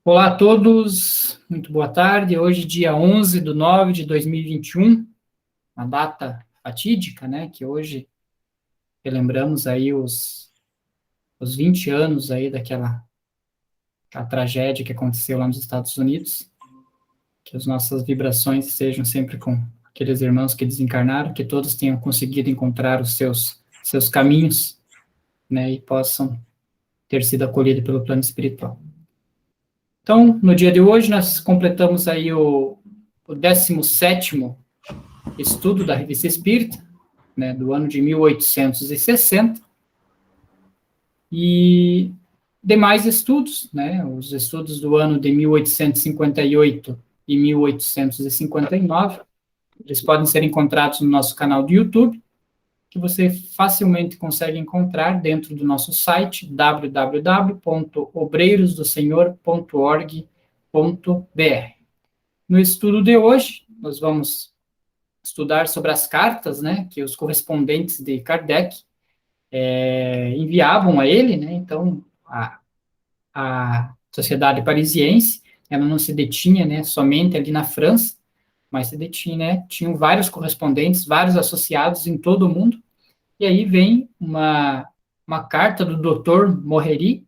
Olá a todos, muito boa tarde. Hoje, dia 11/9/2021, uma data fatídica, né? Que hoje relembramos aí os 20 anos aí daquela a tragédia que aconteceu lá nos Estados Unidos. Que as nossas vibrações sejam sempre com aqueles irmãos que desencarnaram, que todos tenham conseguido encontrar os seus caminhos, né? E possam ter sido acolhidos pelo plano espiritual. Então, no dia de hoje, nós completamos aí o 17º estudo da Revista Espírita, né, do ano de 1860, e demais estudos, né, os estudos do ano de 1858 e 1859, eles podem ser encontrados no nosso canal do YouTube, que você facilmente consegue encontrar dentro do nosso site www.obreirosdosenhor.org.br. No estudo de hoje, nós vamos estudar sobre as cartas, né, que os correspondentes de Kardec enviavam a ele, né, então a Sociedade Parisiense, ela não se detinha, né, somente ali na França, mas se detinha, né, tinham vários correspondentes, vários associados em todo o mundo. E aí vem uma carta do Dr. Moreri,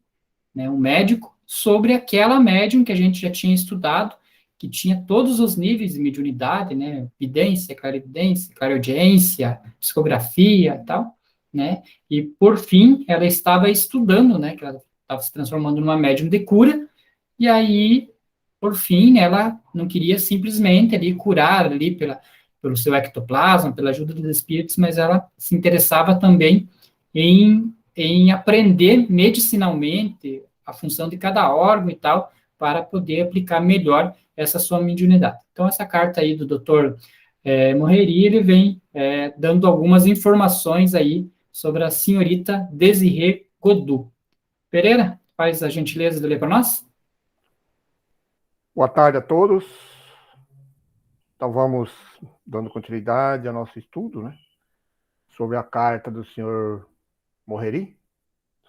né, um médico, sobre aquela médium que a gente já tinha estudado, que tinha todos os níveis de mediunidade, né, vidência, clarividência, clareaudiência, psicografia e tal, né, e por fim ela estava estudando, né, que ela estava se transformando numa médium de cura, e aí, por fim, ela não queria simplesmente ali curar ali pelo seu ectoplasma, pela ajuda dos espíritos, mas ela se interessava também em aprender medicinalmente a função de cada órgão e tal, para poder aplicar melhor essa sua mediunidade. Então, essa carta aí do Dr. Moreri, ele vem dando algumas informações aí sobre a senhorita Desirê Godu. Pereira, faz a gentileza de ler para nós? Boa tarde a todos. Então vamos dando continuidade ao nosso estudo, né? Sobre a carta do senhor Moreri,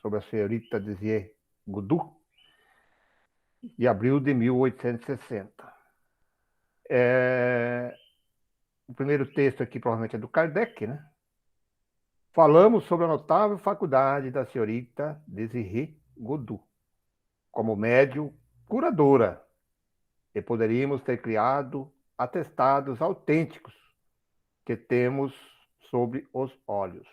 sobre a senhorita Desirê Godu, de abril de 1860. O primeiro texto aqui provavelmente é do Kardec, né? Falamos sobre a notável faculdade da senhorita Desirê Godu, como médium curadora, e poderíamos ter criado atestados autênticos que temos sobre os olhos.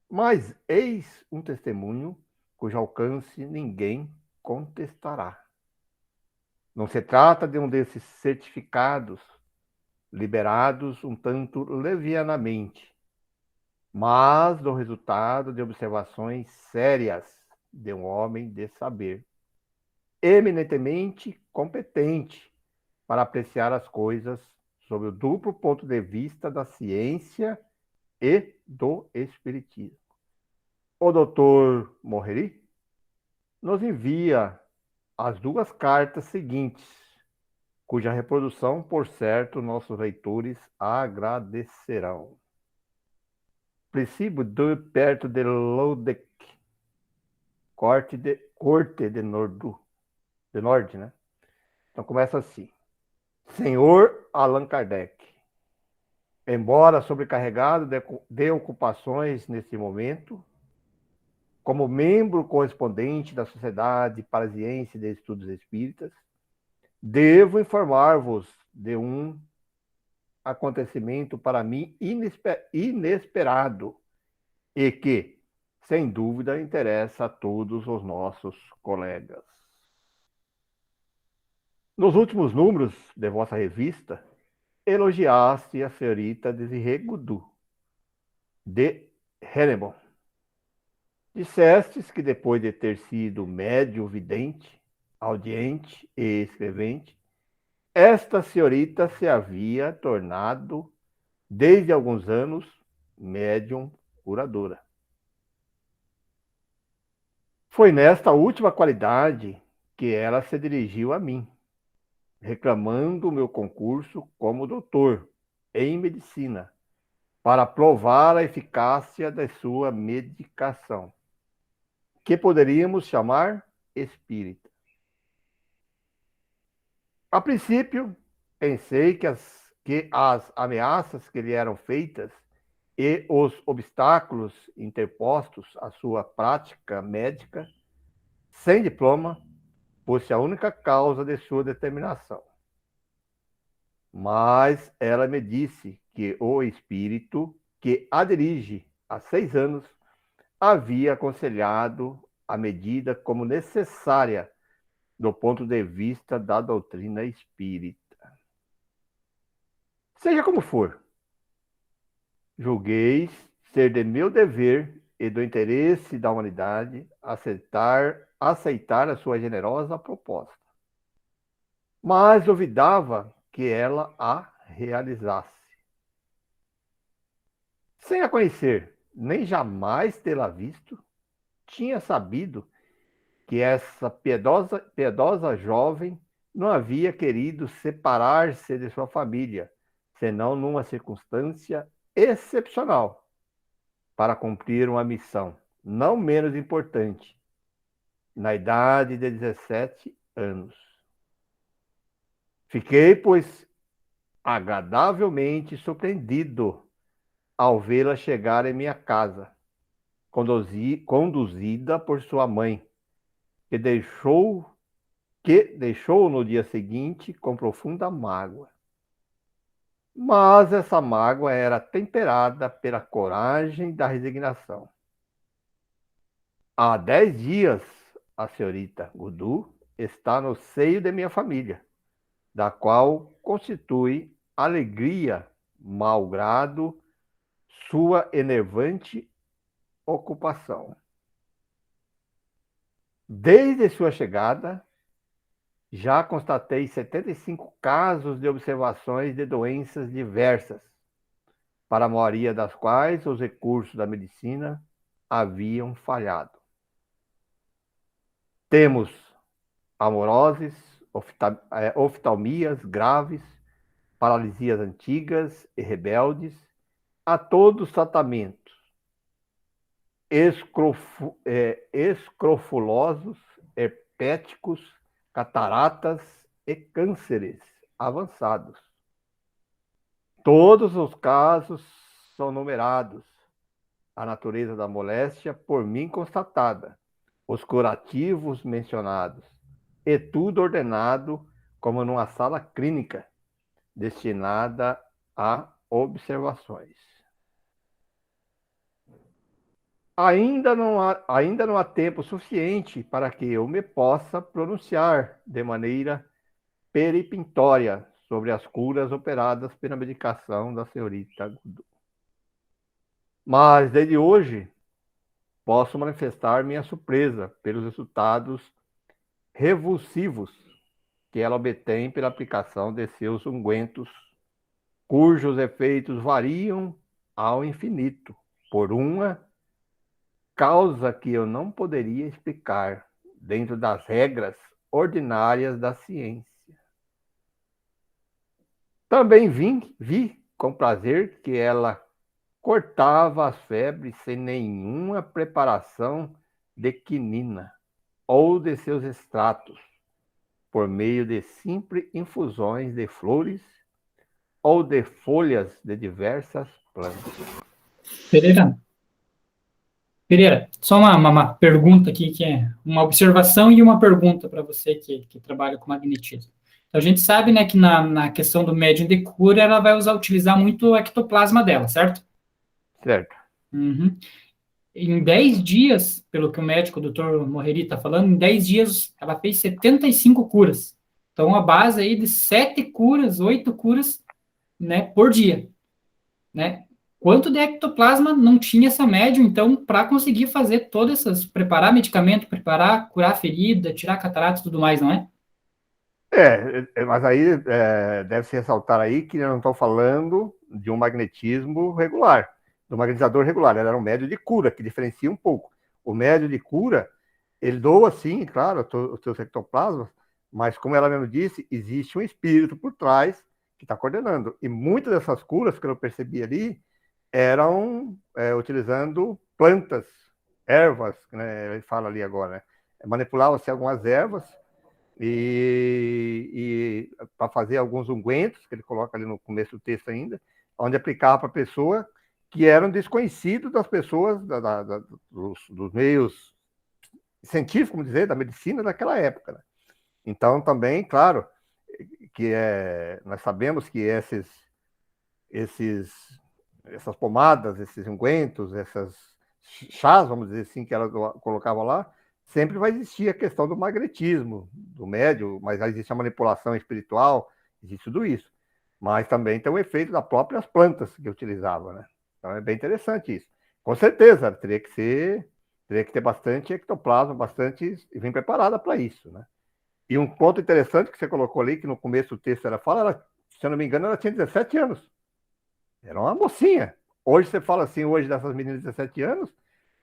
Mas eis um testemunho cujo alcance ninguém contestará. Não se trata de um desses certificados liberados um tanto levianamente, mas do resultado de observações sérias de um homem de saber, eminentemente competente para apreciar as coisas sob o duplo ponto de vista da ciência e do espiritismo. O Dr. Moreri nos envia as duas cartas seguintes, cuja reprodução, por certo, nossos leitores agradecerão. Princípio de perto de Lodec, corte de Nord, né? Então começa assim. Senhor Allan Kardec, embora sobrecarregado de ocupações neste momento, como membro correspondente da Sociedade Parisiense de Estudos Espíritas, devo informar-vos de um acontecimento para mim inesperado e que, sem dúvida, interessa a todos os nossos colegas. Nos últimos números de vossa revista, elogiaste a senhorita Desirê Godu, de Hennebon. Dissestes que depois de ter sido médium vidente, audiente e escrevente, esta senhorita se havia tornado, desde alguns anos, médium curadora. Foi nesta última qualidade que ela se dirigiu a mim, reclamando o meu concurso como doutor em medicina, para provar a eficácia da sua medicação, que poderíamos chamar espírita. A princípio, pensei que as ameaças que lhe eram feitas e os obstáculos interpostos à sua prática médica, sem diploma, fosse a única causa de sua determinação. Mas ela me disse que o espírito que a dirige há 6 anos havia aconselhado a medida como necessária do ponto de vista da doutrina espírita. Seja como for, julgueis ser de meu dever e do interesse da humanidade aceitar a sua generosa proposta. Mas duvidava que ela a realizasse. Sem a conhecer, nem jamais tê-la visto, tinha sabido que essa piedosa jovem não havia querido separar-se de sua família, senão numa circunstância excepcional, para cumprir uma missão não menos importante, na idade de 17 anos. Fiquei, pois, agradavelmente surpreendido ao vê-la chegar em minha casa, conduzida por sua mãe, que deixou no dia seguinte com profunda mágoa. Mas essa mágoa era temperada pela coragem da resignação. Há 10 dias, a senhorita Godu está no seio de minha família, da qual constitui alegria, malgrado sua enervante ocupação. Desde sua chegada, já constatei 75 casos de observações de doenças diversas, para a maioria das quais os recursos da medicina haviam falhado. Temos amoroses, oftalmias graves, paralisias antigas e rebeldes, a todos tratamentos, escrofulosos, herpéticos, cataratas e cânceres avançados. Todos os casos são numerados, a natureza da moléstia por mim constatada, os curativos mencionados, e tudo ordenado como numa sala clínica, destinada a observações. Ainda não há tempo suficiente para que eu me possa pronunciar de maneira peremptória sobre as curas operadas pela medicação da senhorita Godu. Mas, desde hoje, posso manifestar minha surpresa pelos resultados revulsivos que ela obtém pela aplicação de seus ungüentos, cujos efeitos variam ao infinito, por uma causa que eu não poderia explicar dentro das regras ordinárias da ciência. Também vi com prazer que ela cortava as febres sem nenhuma preparação de quinina ou de seus extratos, por meio de simples infusões de flores ou de folhas de diversas plantas. Pereira, só uma pergunta aqui, que é uma observação e uma pergunta para você que trabalha com magnetismo. Então, a gente sabe, né, que na questão do médium de cura, ela vai utilizar muito o ectoplasma dela, certo? Certo. Uhum. Em 10 dias, pelo que o médico, o doutor Morreri, está falando, em 10 dias ela fez 75 curas. Então, a base aí de 7 curas, 8 curas, né, por dia, né? Quanto de ectoplasma não tinha essa médium, então, para conseguir fazer todas essas, preparar medicamento, curar ferida, tirar catarata e tudo mais, não é? Mas aí deve-se ressaltar aí que eu não estou falando de um magnetismo regular, do magnetizador regular. Ela era um médio de cura, que diferencia um pouco. O médio de cura, ele doa, sim, claro, os seus ectoplasmas, mas, como ela mesmo disse, existe um espírito por trás que está coordenando. E muitas dessas curas, que eu percebi ali, eram utilizando plantas, ervas, né, ele fala ali agora, né? Manipulava-se algumas ervas e para fazer alguns ungüentos, que ele coloca ali no começo do texto ainda, onde aplicava para a pessoa que eram desconhecidos das pessoas, dos meios científicos, como dizer, da medicina daquela época. Né? Então, também, claro, que nós sabemos que essas pomadas, esses ungüentos, essas chás, vamos dizer assim, que ela colocava lá, sempre vai existir a questão do magnetismo, do médio, mas existe a manipulação espiritual, existe tudo isso. Mas também tem o efeito das próprias plantas que utilizava, né? Então é bem interessante isso. Com certeza, teria que ter bastante ectoplasma, bastante, e vir preparada para isso, né? E um ponto interessante que você colocou ali, que no começo do texto ela fala, se eu não me engano, ela tinha 17 anos. Era uma mocinha. Hoje você fala assim, hoje dessas meninas de 17 anos,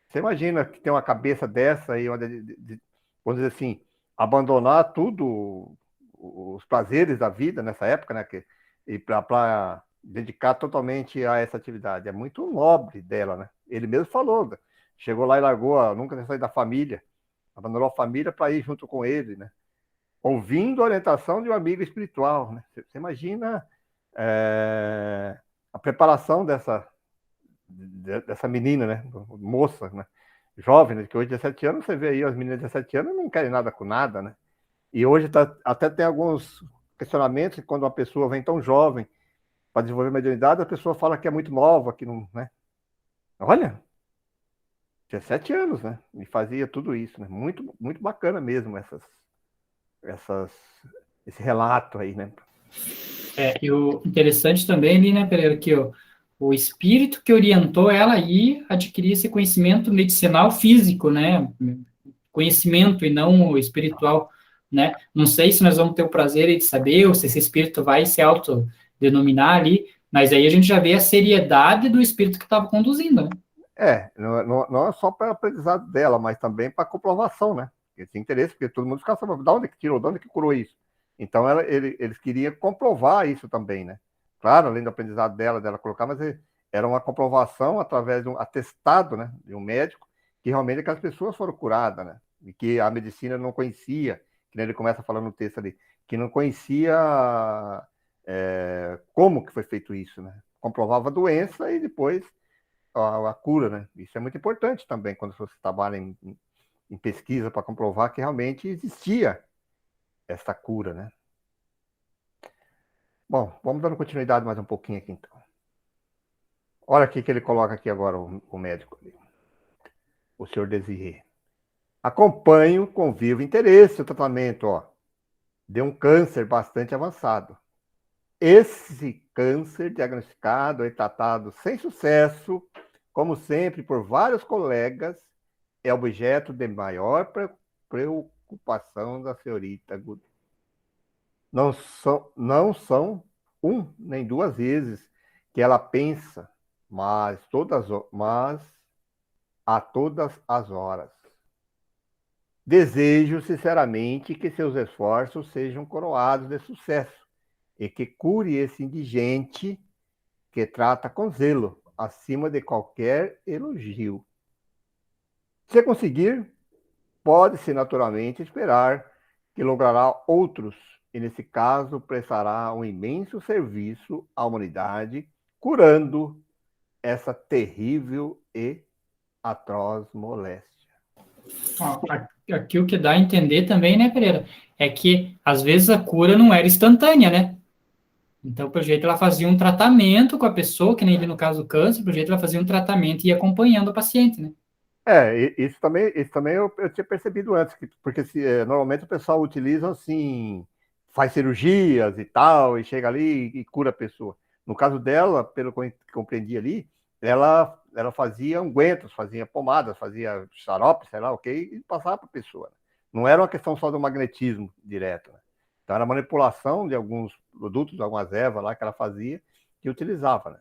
você imagina que tem uma cabeça dessa aí, vamos dizer assim, abandonar tudo, os prazeres da vida nessa época, né? E para dedicar totalmente a essa atividade. É muito nobre dela, né? Ele mesmo falou, né? Chegou lá e largou, nunca tinha saído da família, abandonou a família para ir junto com ele, né? Ouvindo a orientação de um amigo espiritual, né? Você imagina a preparação dessa menina, né? Moça, né? Jovem, né? Que hoje, 17 anos, você vê aí as meninas de 17 anos não querem nada com nada, né? E hoje até tem alguns questionamentos que quando uma pessoa vem tão jovem para desenvolver mediunidade, a pessoa fala que é muito nova, que não, né? Olha, 17 anos, né? E fazia tudo isso, né? Muito, muito bacana mesmo esse relato aí, né? E o interessante também ali, né, Pereira, que o espírito que orientou ela a ir adquirir esse conhecimento medicinal físico, né, conhecimento e não o espiritual, né, não sei se nós vamos ter o prazer de saber, ou se esse espírito vai se autodenominar ali, mas aí a gente já vê a seriedade do espírito que estava conduzindo, né. Não é só para aprendizado dela, mas também para comprovação, né? Ele tinha interesse, porque todo mundo ficava sabendo de onde que tirou, de onde que curou isso. Então eles queriam comprovar isso também, né? Claro, além do aprendizado dela colocar, mas era uma comprovação através de um atestado, né? De um médico, que realmente aquelas pessoas foram curadas, né? E que a medicina não conhecia, que ele começa falando no texto ali, que não conhecia como que foi feito isso, né? Comprovava a doença e depois a cura, né? Isso é muito importante também quando você trabalha em pesquisa para comprovar que realmente existia essa cura, né? Bom, vamos dando continuidade mais um pouquinho aqui então. Olha aqui que ele coloca aqui agora o médico ali, o senhor Desirê. Acompanho com vivo interesse o tratamento, ó, de um câncer bastante avançado. Esse câncer diagnosticado e tratado sem sucesso, como sempre por vários colegas, é objeto de maior preocupação da senhorita Goody. Não são nem duas vezes que ela pensa, mas a todas as horas. Desejo sinceramente que seus esforços sejam coroados de sucesso e que cure esse indigente que trata com zelo, acima de qualquer elogio. Se conseguir, pode-se naturalmente esperar que logrará outros, e nesse caso prestará um imenso serviço à humanidade, curando essa terrível e atroz moléstia. Ó, aqui o que dá a entender também, né, Pereira, é que às vezes a cura não era instantânea, né? Então, pelo jeito, ela fazia um tratamento com a pessoa, que nem ali no caso do câncer, pelo jeito, ela fazia um tratamento e ia acompanhando o paciente, né? Isso também eu tinha percebido antes, porque normalmente o pessoal utiliza assim, faz cirurgias e tal, e chega ali e cura a pessoa. No caso dela, pelo que eu compreendi ali, ela fazia ungüentos, fazia pomadas, fazia xarope, sei lá o que, e passava para a pessoa. Né? Não era uma questão só do magnetismo direto. Né? Então era manipulação de alguns produtos, de algumas ervas lá que ela fazia, que utilizava. Né?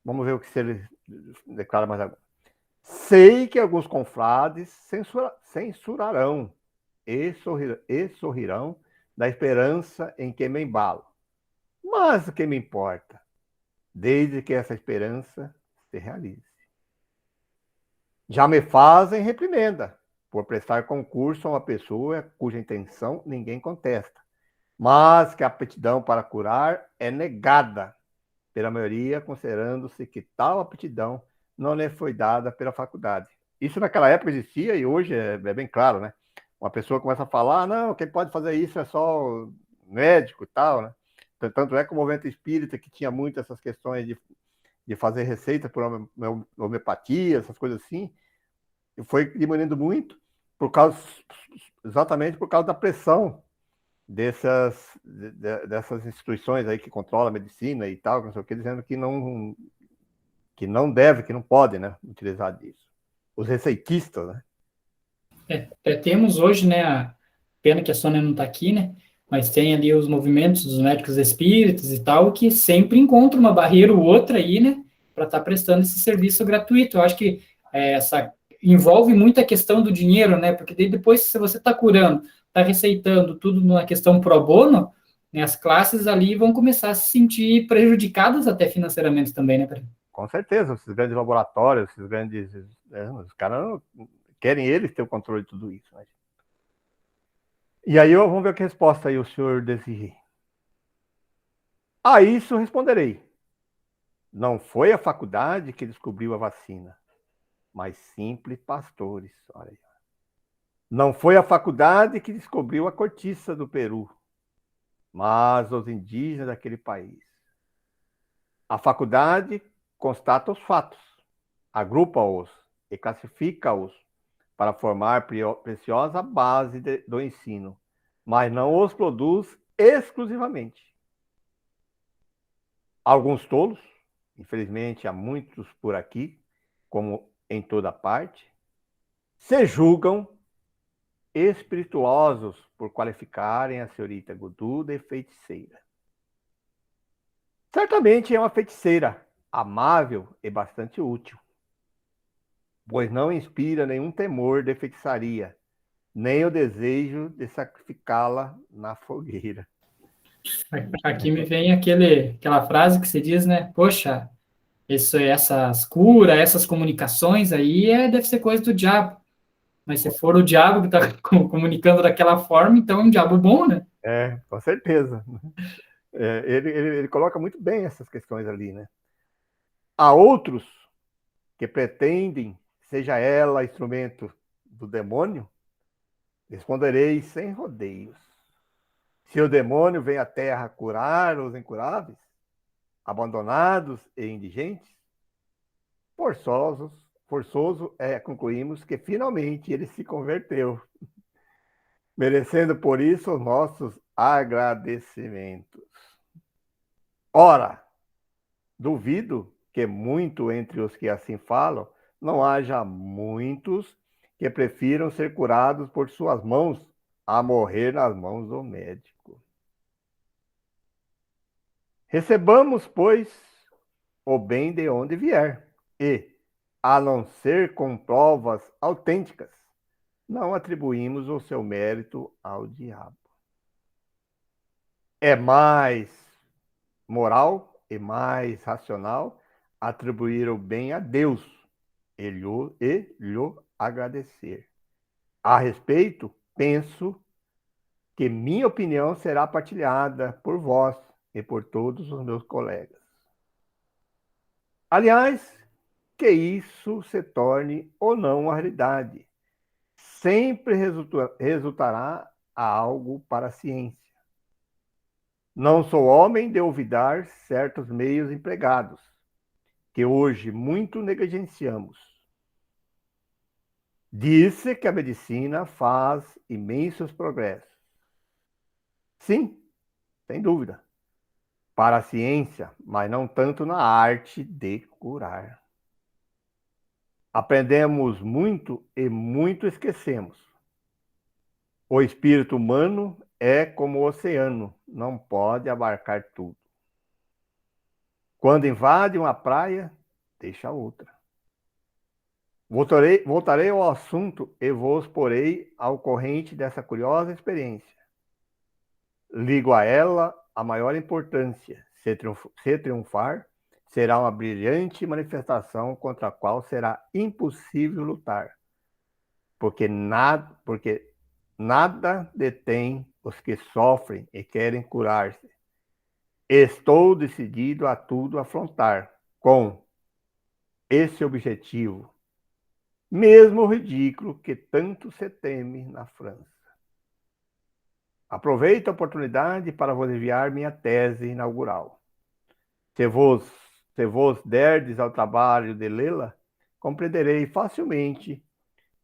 Vamos ver o que se ele declara mais agora. Sei que alguns confrades censurarão e sorrirão da esperança em que me embalo. Mas o que me importa, desde que essa esperança se realize. Já me fazem reprimenda por prestar concurso a uma pessoa cuja intenção ninguém contesta, mas que a aptidão para curar é negada pela maioria, considerando-se que tal aptidão não lhe foi dada pela faculdade. Isso naquela época existia e hoje é bem claro, né? Uma pessoa começa a falar, não, quem pode fazer isso é só o médico e tal, né? Tanto é que o movimento espírita, que tinha muito essas questões de fazer receita por homeopatia, essas coisas assim, foi diminuindo muito por causa, exatamente por causa da pressão dessas instituições aí que controlam a medicina e tal, não sei o que, dizendo que não deve, que não pode, né, utilizar disso. Os receitistas, né? Até temos hoje, né, a pena que a Sônia não está aqui, né, mas tem ali os movimentos dos médicos espíritas e tal, que sempre encontram uma barreira ou outra aí, né, para estar prestando esse serviço gratuito. Eu acho que essa envolve muito a questão do dinheiro, né, porque daí depois, se você está curando, está receitando tudo numa questão pro bono, né, as classes ali vão começar a se sentir prejudicadas até financeiramente também, né, Pedro? Com certeza, esses grandes laboratórios, esses grandes... os caras querem eles ter o controle de tudo isso, né? E aí vamos ver que resposta aí o senhor Desirê. A isso responderei. Não foi a faculdade que descobriu a vacina, mas simples pastores. Olha aí. Não foi a faculdade que descobriu a cortiça do Peru, mas os indígenas daquele país. A faculdade constata os fatos, agrupa-os e classifica-os para formar preciosa base do ensino, mas não os produz exclusivamente. Alguns tolos, infelizmente há muitos por aqui, como em toda parte, se julgam espirituosos por qualificarem a senhorita Gudu de feiticeira. Certamente é uma feiticeira amável e bastante útil, pois não inspira nenhum temor de feitiçaria, nem o desejo de sacrificá-la na fogueira. Aqui me vem aquela frase que se diz, né? Poxa, essas curas, essas comunicações aí deve ser coisa do diabo. Mas se for o diabo que está comunicando daquela forma, então é um diabo bom, né? Com certeza. Ele coloca muito bem essas questões ali, né? Há outros que pretendem, seja ela instrumento do demônio, responderei sem rodeios. Se o demônio vem à terra curar os incuráveis, abandonados e indigentes, forçoso concluímos que finalmente ele se converteu, merecendo por isso os nossos agradecimentos. Ora, duvido que muito entre os que assim falam não haja muitos que prefiram ser curados por suas mãos a morrer nas mãos do médico. Recebamos, pois, o bem de onde vier, e, a não ser com provas autênticas, não atribuímos o seu mérito ao diabo. É mais moral e mais racional atribuir o bem a Deus e lhe agradecer. A respeito, penso que minha opinião será partilhada por vós e por todos os meus colegas. Aliás, que isso se torne ou não uma realidade, sempre resultará a algo para a ciência. Não sou homem de olvidar certos meios empregados, que hoje muito negligenciamos. Disse que a medicina faz imensos progressos. Sim, sem dúvida, para a ciência, mas não tanto na arte de curar. Aprendemos muito e muito esquecemos. O espírito humano é como o oceano, não pode abarcar tudo. Quando invade uma praia, deixa outra. Voltarei ao assunto e vos porei ao corrente dessa curiosa experiência. Ligo a ela a maior importância. Se triunfar, será uma brilhante manifestação contra a qual será impossível lutar. porque nada detém os que sofrem e querem curar-se. Estou decidido a tudo afrontar com esse objetivo, mesmo o ridículo que tanto se teme na França. Aproveito a oportunidade para vos enviar minha tese inaugural. Se vos, se vos derdes ao trabalho de lê-la, compreenderei facilmente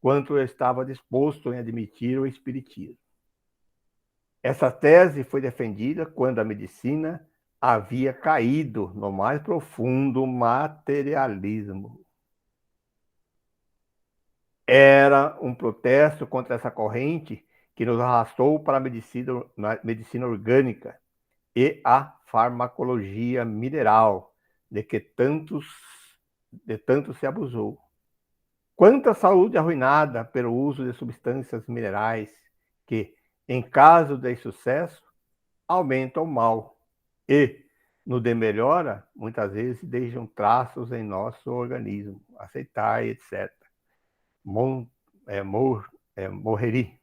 quanto eu estava disposto em admitir o espiritismo. Essa tese foi defendida quando a medicina havia caído no mais profundo materialismo. Era um protesto contra essa corrente que nos arrastou para a medicina orgânica e a farmacologia mineral, de tanto se abusou. Quanta saúde arruinada pelo uso de substâncias minerais que, em caso de sucesso, aumentam o mal e, no de melhora, muitas vezes deixam traços em nosso organismo, aceitar, etc. Morreri.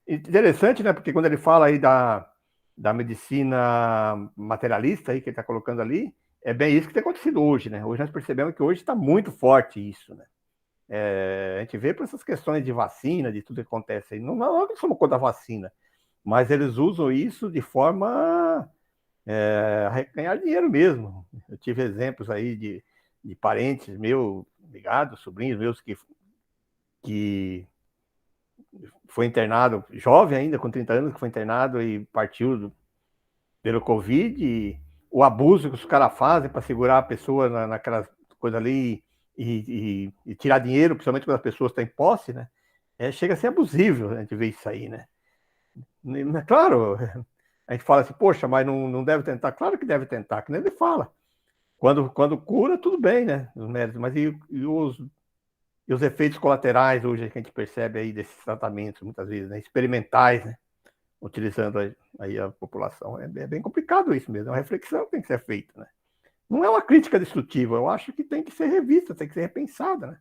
Interessante, né? Porque quando ele fala aí da medicina materialista aí que ele está colocando ali, é bem isso que tem acontecido hoje, né? Hoje nós percebemos que hoje está muito forte isso, né? A gente vê por essas questões de vacina, de tudo que acontece aí. Não é que somos contra a vacina, mas eles usam isso de forma a ganhar dinheiro mesmo. Eu tive exemplos aí de parentes meus ligados, sobrinhos meus que foi internado, jovem ainda, com 30 anos, que foi internado e partiu pelo Covid, e o abuso que os caras fazem para segurar a pessoa naquelas coisas ali e tirar dinheiro, principalmente quando as pessoas têm posse, né? Chega a ser abusivo a gente ver isso aí, né? Claro, a gente fala assim, poxa, mas não deve tentar. Claro que deve tentar, que nem ele fala. Quando cura, tudo bem, né? Os méritos, mas e os efeitos colaterais hoje que a gente percebe aí desses tratamentos, muitas vezes, né? Experimentais, né? Utilizando aí a população. É bem complicado isso mesmo, é uma reflexão que tem que ser feita, né? Não é uma crítica destrutiva, eu acho que tem que ser revista, tem que ser repensada, né?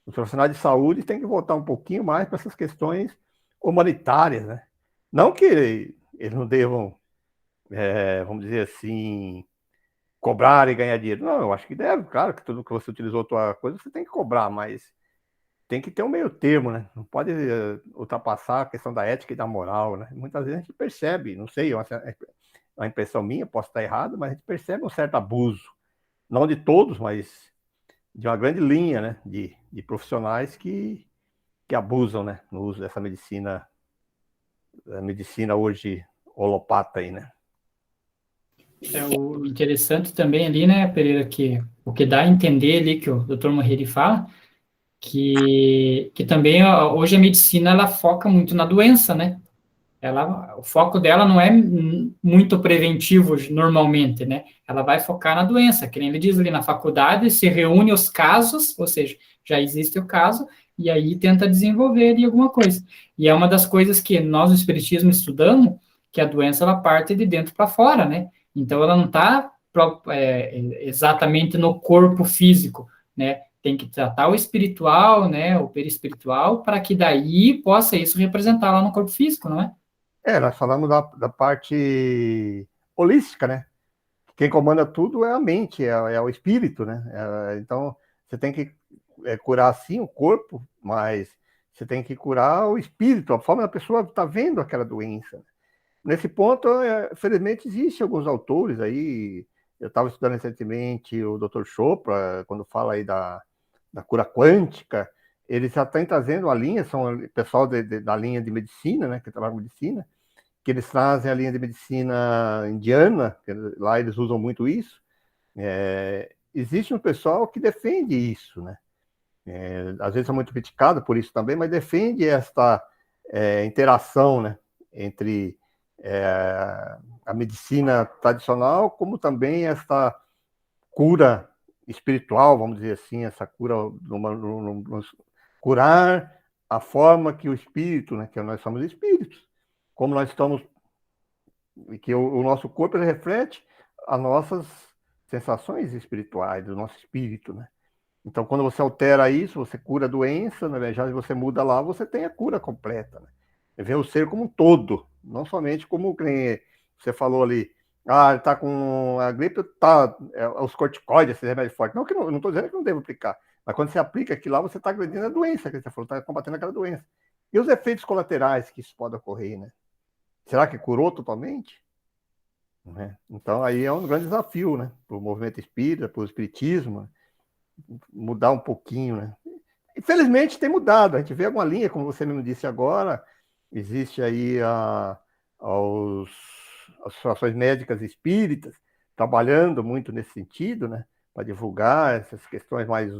Os profissionais de saúde têm que voltar um pouquinho mais para essas questões humanitárias, né? Não que eles não devam, vamos dizer assim, cobrar e ganhar dinheiro. Não, eu acho que deve, claro que tudo que você utilizou a tua coisa, você tem que cobrar, mas tem que ter um meio termo, né? Não pode ultrapassar a questão da ética e da moral, né? Muitas vezes a gente percebe, não sei, é uma impressão minha, posso estar errado, mas a gente percebe um certo abuso. Não de todos, mas de uma grande linha, né? De profissionais que abusam, né? No uso dessa medicina, a medicina hoje holopata aí, né? O interessante também ali, né, Pereira, que o que dá a entender ali que o Dr. Morreri fala, que também hoje a medicina ela foca muito na doença, né? O foco dela não é muito preventivo normalmente, né? Ela vai focar na doença, que nem ele diz ali na faculdade, se reúne os casos, ou seja, já existe o caso, e aí tenta desenvolver ali alguma coisa. E é uma das coisas que nós, no Espiritismo, estudamos, que a doença ela parte de dentro para fora, né? Então ela não está exatamente no corpo físico, né? Tem que tratar o espiritual, né? O perispiritual, para que daí possa isso representar lá no corpo físico, não é? Nós falamos da parte holística, né? Quem comanda tudo é a mente, é o espírito, né? Então, você tem que curar, sim, o corpo, mas você tem que curar o espírito, a forma da pessoa está vendo aquela doença. Nesse ponto, felizmente, existem alguns autores aí. Eu estava estudando recentemente o Dr. Chopra, quando fala aí da cura quântica. Eles já estão trazendo a linha, são pessoal da linha de medicina, né, que trabalha com medicina, que eles trazem a linha de medicina indiana, que lá eles usam muito isso. Existe um pessoal que defende isso, né? Às vezes é muito criticado por isso também, mas defende esta interação, né, entre a medicina tradicional, como também esta cura espiritual, vamos dizer assim, essa cura, curar a forma que o espírito, né, que nós somos espíritos, como nós estamos, que o nosso corpo reflete as nossas sensações espirituais, do nosso espírito, né? Então, quando você altera isso, você cura a doença, né? Já você muda lá, você tem a cura completa, né? Vê o ser como um todo, não somente como você falou ali, ele tá com a gripe, os corticoides, esse remédio forte. Não, que não estou dizendo que não devo aplicar, mas quando você aplica aquilo lá, você está agredindo a doença, que você falou, está combatendo aquela doença. E os efeitos colaterais que isso pode ocorrer, né? Será que curou totalmente? Né? Então, aí é um grande desafio, né? Para o movimento espírita, para o espiritismo, mudar um pouquinho, né? Infelizmente tem mudado, a gente vê alguma linha, como você mesmo disse agora, existe aí as associações médicas espíritas trabalhando muito nesse sentido, né, para divulgar essas questões mais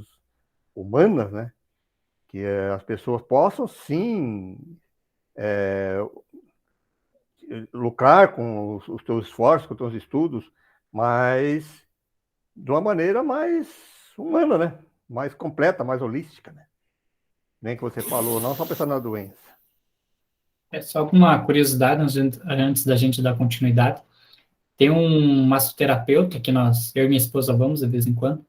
humanas, né, que as pessoas possam sim lucrar com os teus esforços, com os teus estudos, mas de uma maneira mais humana, né, mais completa, mais holística, né, nem que você falou, não só pensando na doença. É só uma curiosidade antes da gente dar continuidade. Tem um massoterapeuta que eu e minha esposa vamos de vez em quando,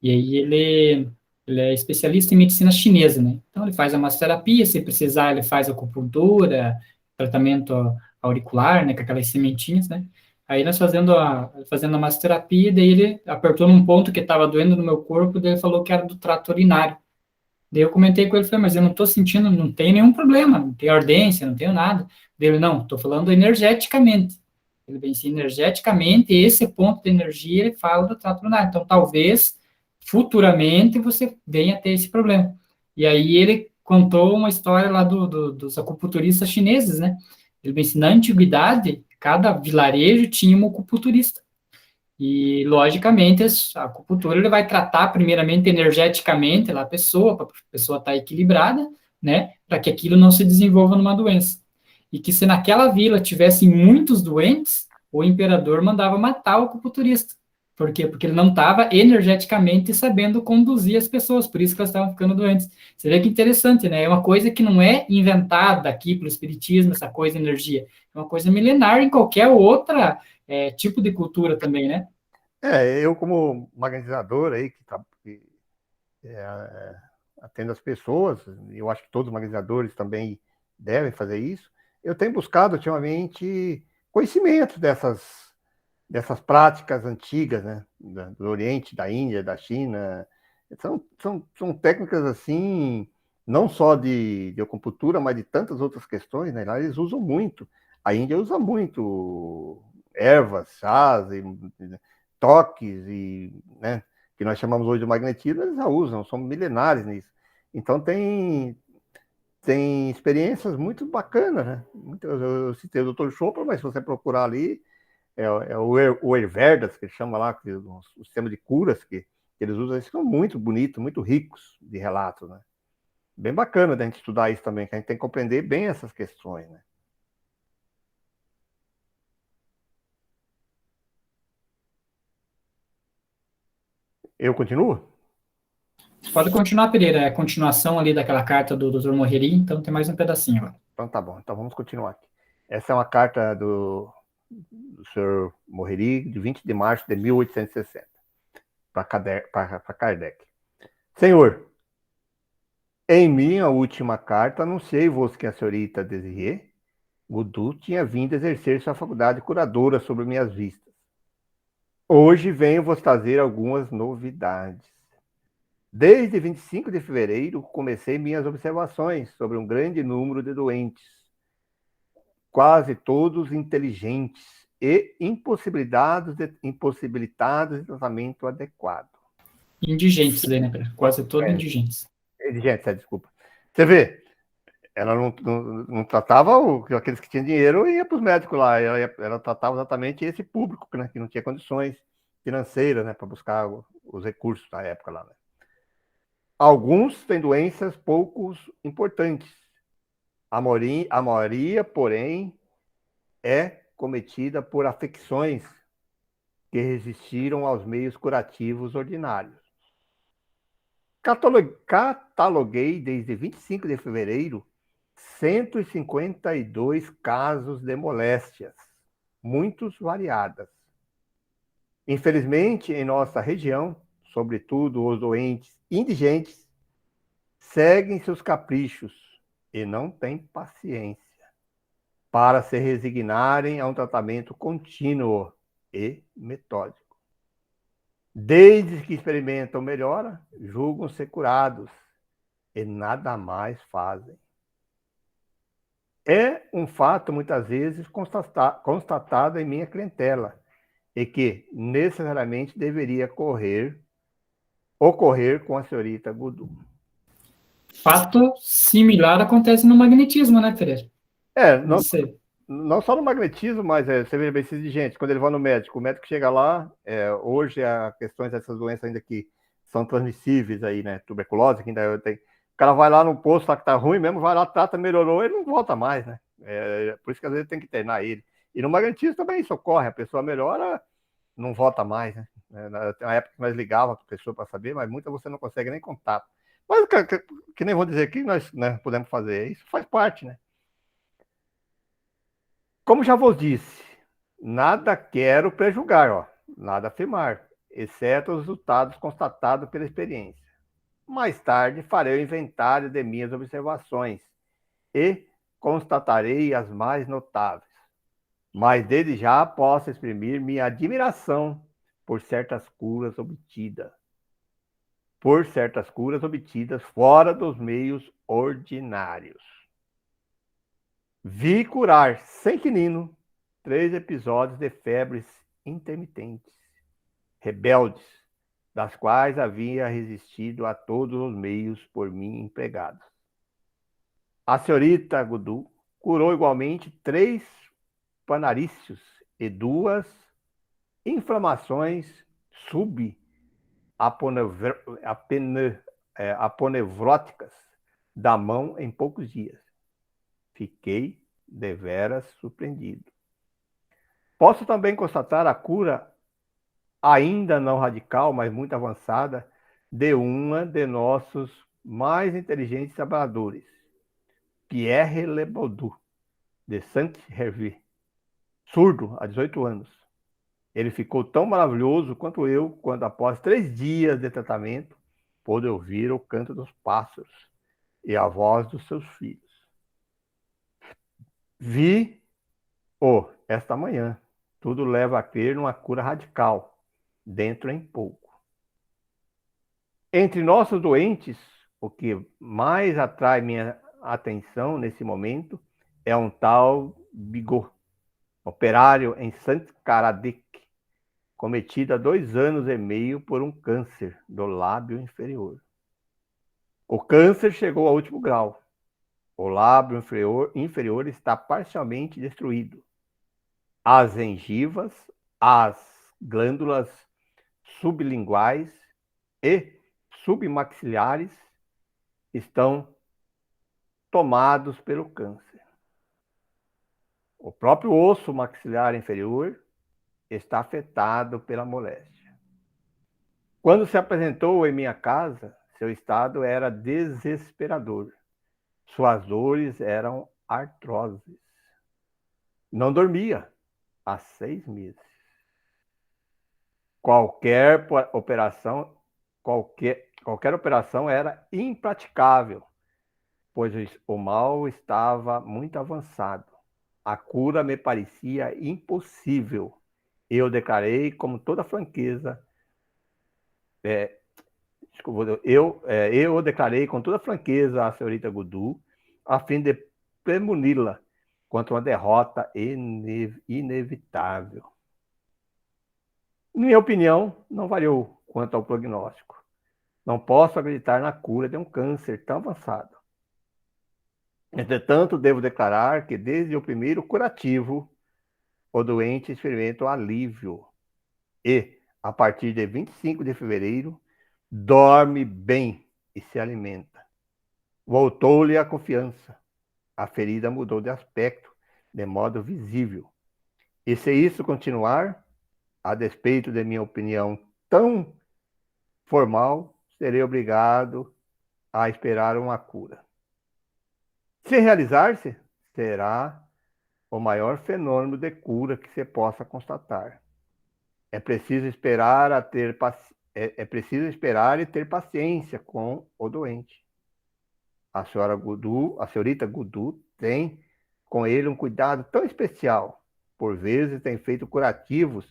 e aí ele é especialista em medicina chinesa, né? Então ele faz a massoterapia, se precisar ele faz acupuntura, tratamento auricular, né, com aquelas sementinhas, né? Aí nós fazendo a massoterapia, daí ele apertou num ponto que estava doendo no meu corpo, daí ele falou que era do trato urinário. Daí eu comentei com ele, falei, mas eu não estou sentindo, não tem nenhum problema, não tem ardência, não tenho nada. Daí ele, não, estou falando energeticamente. Ele bem assim, energeticamente, esse ponto de energia, ele fala do trato lunar. Então, talvez, futuramente, você venha a ter esse problema. E aí ele contou uma história lá dos acupunturistas chineses, né? Ele bem assim, na antiguidade, cada vilarejo tinha um acupunturista. E, logicamente, a acupuntura ele vai tratar primeiramente energeticamente lá a pessoa, para a pessoa estar equilibrada, né, para que aquilo não se desenvolva numa doença. E que se naquela vila tivessem muitos doentes, o imperador mandava matar o acupunturista. Por quê? Porque ele não estava energeticamente sabendo conduzir as pessoas, por isso que elas estavam ficando doentes. Você vê que interessante, né? É uma coisa que não é inventada aqui pelo espiritismo, essa coisa de energia. É uma coisa milenar em qualquer outra tipo de cultura também, né? Eu como magnetizador aí, que atendo as pessoas, eu acho que todos os magnetizadores também devem fazer isso, eu tenho buscado ultimamente conhecimento dessas práticas antigas, né, do Oriente, da Índia, da China. São técnicas assim, não só de acupuntura, mas de tantas outras questões, né? Lá eles usam muito. A Índia usa muito ervas, chás, toques, né, que nós chamamos hoje de magnetismo, eles já usam, são milenares nisso. Então tem experiências muito bacanas, né? Eu citei o Dr. Chopra, mas se você procurar ali, o Ayurveda, que chama lá, o sistema de curas que eles usam, eles são muito bonitos, muito ricos de relatos, né? Bem bacana da gente estudar isso também, que a gente tem que compreender bem essas questões, né? Eu continuo? Pode continuar, Pereira. É a continuação ali daquela carta do Dr. Morreri, então tem mais um pedacinho lá. Então tá bom, então vamos continuar aqui. Essa é uma carta do Sr. Morreri, de 20 de março de 1860, para Kardec. Senhor, em minha última carta, anunciei-vos que a senhorita Desirê Gudu tinha vindo exercer sua faculdade curadora sobre minhas vistas. Hoje venho vos trazer algumas novidades. Desde 25 de fevereiro, comecei minhas observações sobre um grande número de doentes, quase todos inteligentes e impossibilitados de tratamento adequado. Indigentes, daí, né, Pereira? Quase todos É, indigentes. Gente, desculpa. Você vê, ela não tratava aqueles que tinham dinheiro e ia para os médicos lá. Ela tratava exatamente esse público, né, que não tinha condições financeiras, né, para buscar os recursos da época lá. Né. Alguns têm doenças pouco importantes. A maioria, porém, é cometida por afecções que resistiram aos meios curativos ordinários. Cataloguei desde 25 de fevereiro 152 casos de moléstias, muitos variadas. Infelizmente, em nossa região, sobretudo os doentes indigentes, seguem seus caprichos e não têm paciência para se resignarem a um tratamento contínuo e metódico. Desde que experimentam melhora, julgam-se curados e nada mais fazem. É um fato muitas vezes constatado em minha clientela e que necessariamente deveria ocorrer com a senhorita Godu. Fato similar acontece no magnetismo, né, Pereira? Não, Você. não só no magnetismo, mas você vê bem esses gente, quando ele vai no médico, o médico chega lá, hoje há questões dessas doenças ainda que são transmissíveis aí, né, tuberculose, que ainda tem, o cara vai lá no posto, lá que tá ruim mesmo, vai lá, trata, melhorou, ele não volta mais, né, por isso que às vezes tem que internar ele. E no magnetismo também isso ocorre, a pessoa melhora, não volta mais, né, tem uma época que nós ligava para a pessoa para saber, mas muita você não consegue nem contato. Mas que nem vou dizer que nós, né, podemos fazer, isso faz parte, né. Como já vos disse, nada quero prejulgar, nada afirmar, exceto os resultados constatados pela experiência. Mais tarde farei o inventário de minhas observações e constatarei as mais notáveis. Mas desde já posso exprimir minha admiração por certas curas obtidas fora dos meios ordinários. Vi curar sem quinino 3 episódios de febres intermitentes, rebeldes, das quais havia resistido a todos os meios por mim empregados. A senhorita Godu curou igualmente 3 panarícios e 2 inflamações aponevróticas da mão em poucos dias. Fiquei deveras surpreendido. Posso também constatar a cura, ainda não radical, mas muito avançada, de uma de nossos mais inteligentes trabalhadores, Pierre Lebaudou, de Saint-Hervé, surdo há 18 anos. Ele ficou tão maravilhoso quanto eu, quando após 3 dias de tratamento, pôde ouvir o canto dos pássaros e a voz dos seus filhos. Vi-o esta manhã. Tudo leva a crer numa cura radical, dentro em pouco. Entre nossos doentes, o que mais atrai minha atenção nesse momento é um tal Bigot, operário em Saint-Caradec, cometido há 2 anos e meio por um câncer do lábio inferior. O câncer chegou ao último grau. O lábio inferior está parcialmente destruído. As gengivas, as glândulas sublinguais e submaxilares estão tomados pelo câncer. O próprio osso maxilar inferior está afetado pela moléstia. Quando se apresentou em minha casa, seu estado era desesperador. Suas dores eram artroses. Não dormia há 6 meses. Qualquer operação era impraticável, pois o mal estava muito avançado. A cura me parecia impossível. Eu declarei com toda franqueza, eu declarei com toda franqueza à senhorita Godu, a fim de premuni-la contra uma derrota inevitável. Minha opinião não variou quanto ao prognóstico. Não posso acreditar na cura de um câncer tão avançado. Entretanto, devo declarar que desde o primeiro curativo, o doente experimenta um alívio e, a partir de 25 de fevereiro, dorme bem e se alimenta. Voltou-lhe a confiança. A ferida mudou de aspecto, de modo visível. E se isso continuar, a despeito de minha opinião tão formal, serei obrigado a esperar uma cura. Se realizar-se, será o maior fenômeno de cura que se possa constatar. É preciso esperar a ter é preciso esperar e ter paciência com o doente. A senhorita Gudu, tem com ele um cuidado tão especial. Por vezes tem feito curativos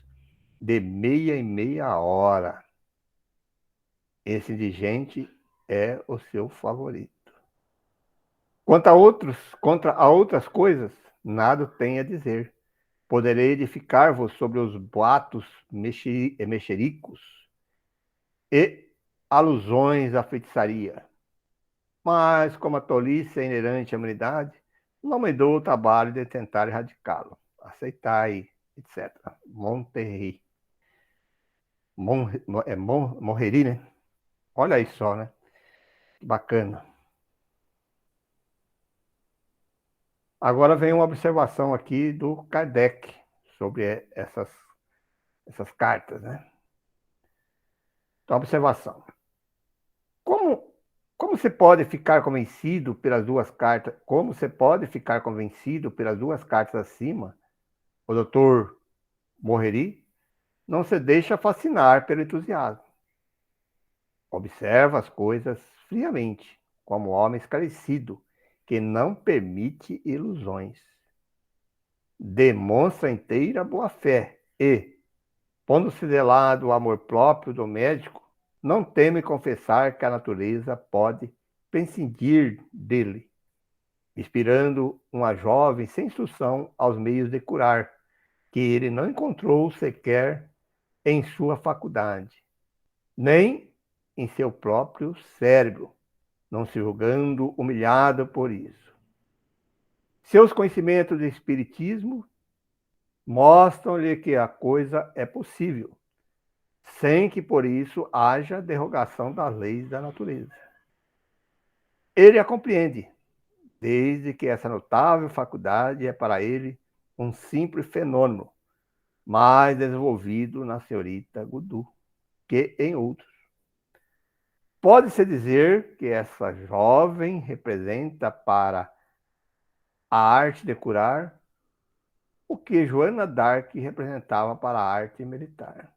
de meia em meia hora. Esse indigente é o seu favorito. Quanto a outras coisas, nada tenho a dizer. Poderei edificar-vos sobre os boatos mexericos e alusões à feitiçaria. Mas, como a tolice é inerente à humanidade, não me dou o trabalho de tentar erradicá-lo. Aceitai, etc. Monterrey. Morreri, né? Olha aí só, né? Que bacana. Agora vem uma observação aqui do Kardec sobre essas cartas, né? Então, observação. Como você pode ficar convencido pelas duas cartas? Como você pode ficar convencido pelas duas cartas acima? O doutor Morreri não se deixa fascinar pelo entusiasmo. Observa as coisas friamente, como homem esclarecido, que não permite ilusões. Demonstra inteira boa-fé e, pondo-se de lado o amor próprio do médico, não teme confessar que a natureza pode prescindir dele, inspirando uma jovem sem instrução aos meios de curar, que ele não encontrou sequer em sua faculdade, nem em seu próprio cérebro, não se julgando humilhado por isso. Seus conhecimentos de espiritismo mostram-lhe que a coisa é possível, sem que por isso haja derrogação das leis da natureza. Ele a compreende, desde que essa notável faculdade é para ele um simples fenômeno, mais desenvolvido na senhorita Gudu que em outros. Pode-se dizer que essa jovem representa para a arte de curar o que Joana d'Arc representava para a arte militar.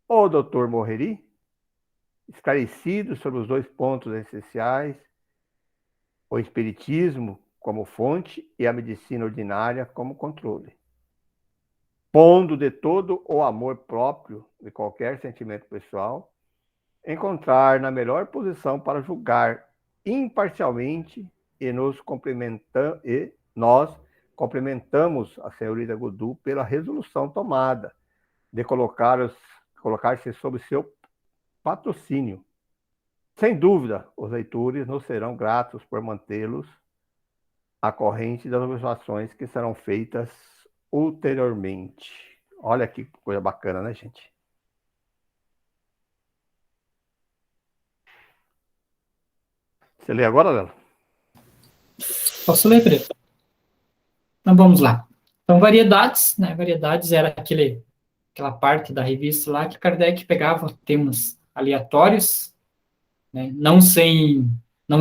O Dr. Morreri, esclarecido sobre os dois pontos essenciais, o espiritismo como fonte e a medicina ordinária como controle, pondo de todo o amor próprio de qualquer sentimento pessoal, encontrar na melhor posição para julgar imparcialmente e nós complementamos a senhorita Gudu pela resolução tomada de colocar-se sob seu patrocínio. Sem dúvida, os leitores nos serão gratos por mantê-los à corrente das observações que serão feitas ulteriormente. Olha que coisa bacana, né, gente? Você lê agora, Léo? Posso ler, Pedro? Então, vamos lá. Então, variedades, né? Variedades era aquela parte da revista lá que Kardec pegava temas aleatórios, né? Não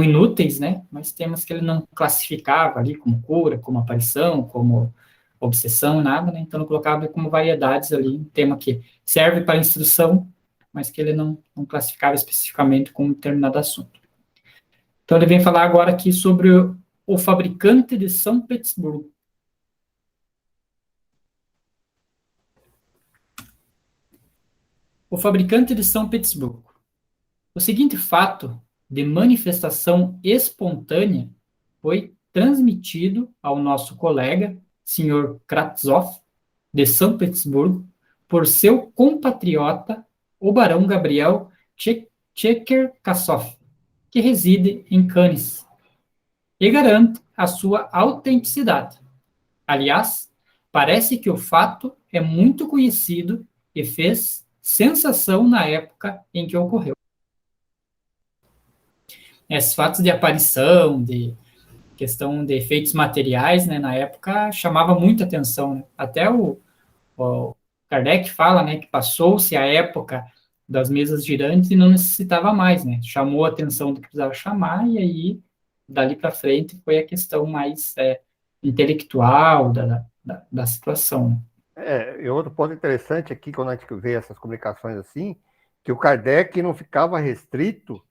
inúteis, né? Mas temas que ele não classificava ali como cura, como aparição, como obsessão, nada, né? Então, ele colocava como variedades ali, um tema que serve para instrução, mas que ele não classificava especificamente como um determinado assunto. Então, ele vem falar agora aqui sobre o fabricante de São Petersburgo. O fabricante de São Petersburgo. O seguinte fato de manifestação espontânea foi transmitido ao nosso colega, Sr. Kravtsov, de São Petersburgo, por seu compatriota, o barão Gabriel Tcherkassov, que reside em Cannes, e garante a sua autenticidade. Aliás, parece que o fato é muito conhecido e fez sensação na época em que ocorreu. Esses fatos de aparição, de questão de efeitos materiais, né, na época, chamava muita atenção. Né? Até o Kardec fala, né, que passou-se a época das mesas girantes e não necessitava mais, né? Chamou a atenção do que precisava chamar e aí, dali para frente, foi a questão mais intelectual da situação. E outro ponto interessante aqui, quando a gente vê essas comunicações assim, que o Kardec não ficava restrito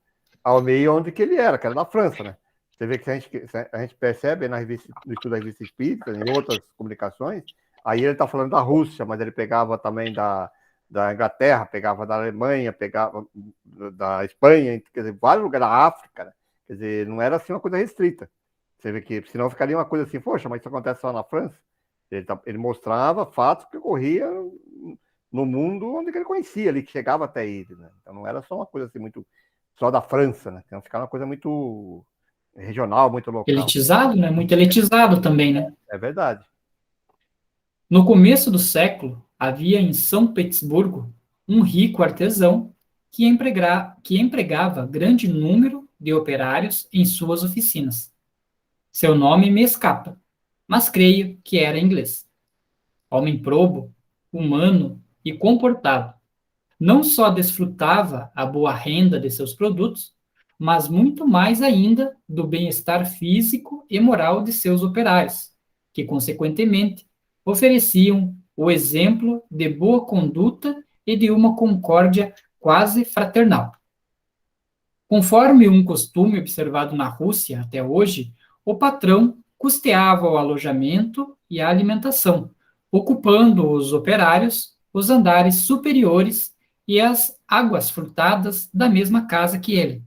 ao meio onde que ele era, que era da França, né? Você vê que a gente percebe na revista, no estudo da Revista Espírita, em outras comunicações, aí ele está falando da Rússia, mas ele pegava também da Inglaterra, pegava da Alemanha, pegava da Espanha, quer dizer, vários lugares da África, né? Quer dizer, não era assim uma coisa restrita. Você vê que senão ficaria uma coisa assim, poxa, mas isso acontece só na França. Ele mostrava fatos que ocorriam no mundo onde ele conhecia ali, que chegava até ele, né? Então não era só uma coisa assim muito só da França, né? Então ficava uma coisa muito regional, muito local. Elitizado, né? Muito elitizado também, né? É verdade. No começo do século, havia em São Petersburgo um rico artesão que empregava grande número de operários em suas oficinas. Seu nome me escapa, mas creio que era inglês. Homem probo, humano e comportado, não só desfrutava a boa renda de seus produtos, mas muito mais ainda do bem-estar físico e moral de seus operários, que, consequentemente, ofereciam o exemplo de boa conduta e de uma concórdia quase fraternal. Conforme um costume observado na Rússia até hoje, o patrão custeava o alojamento e a alimentação, ocupando os operários os andares superiores e as águas frutadas da mesma casa que ele.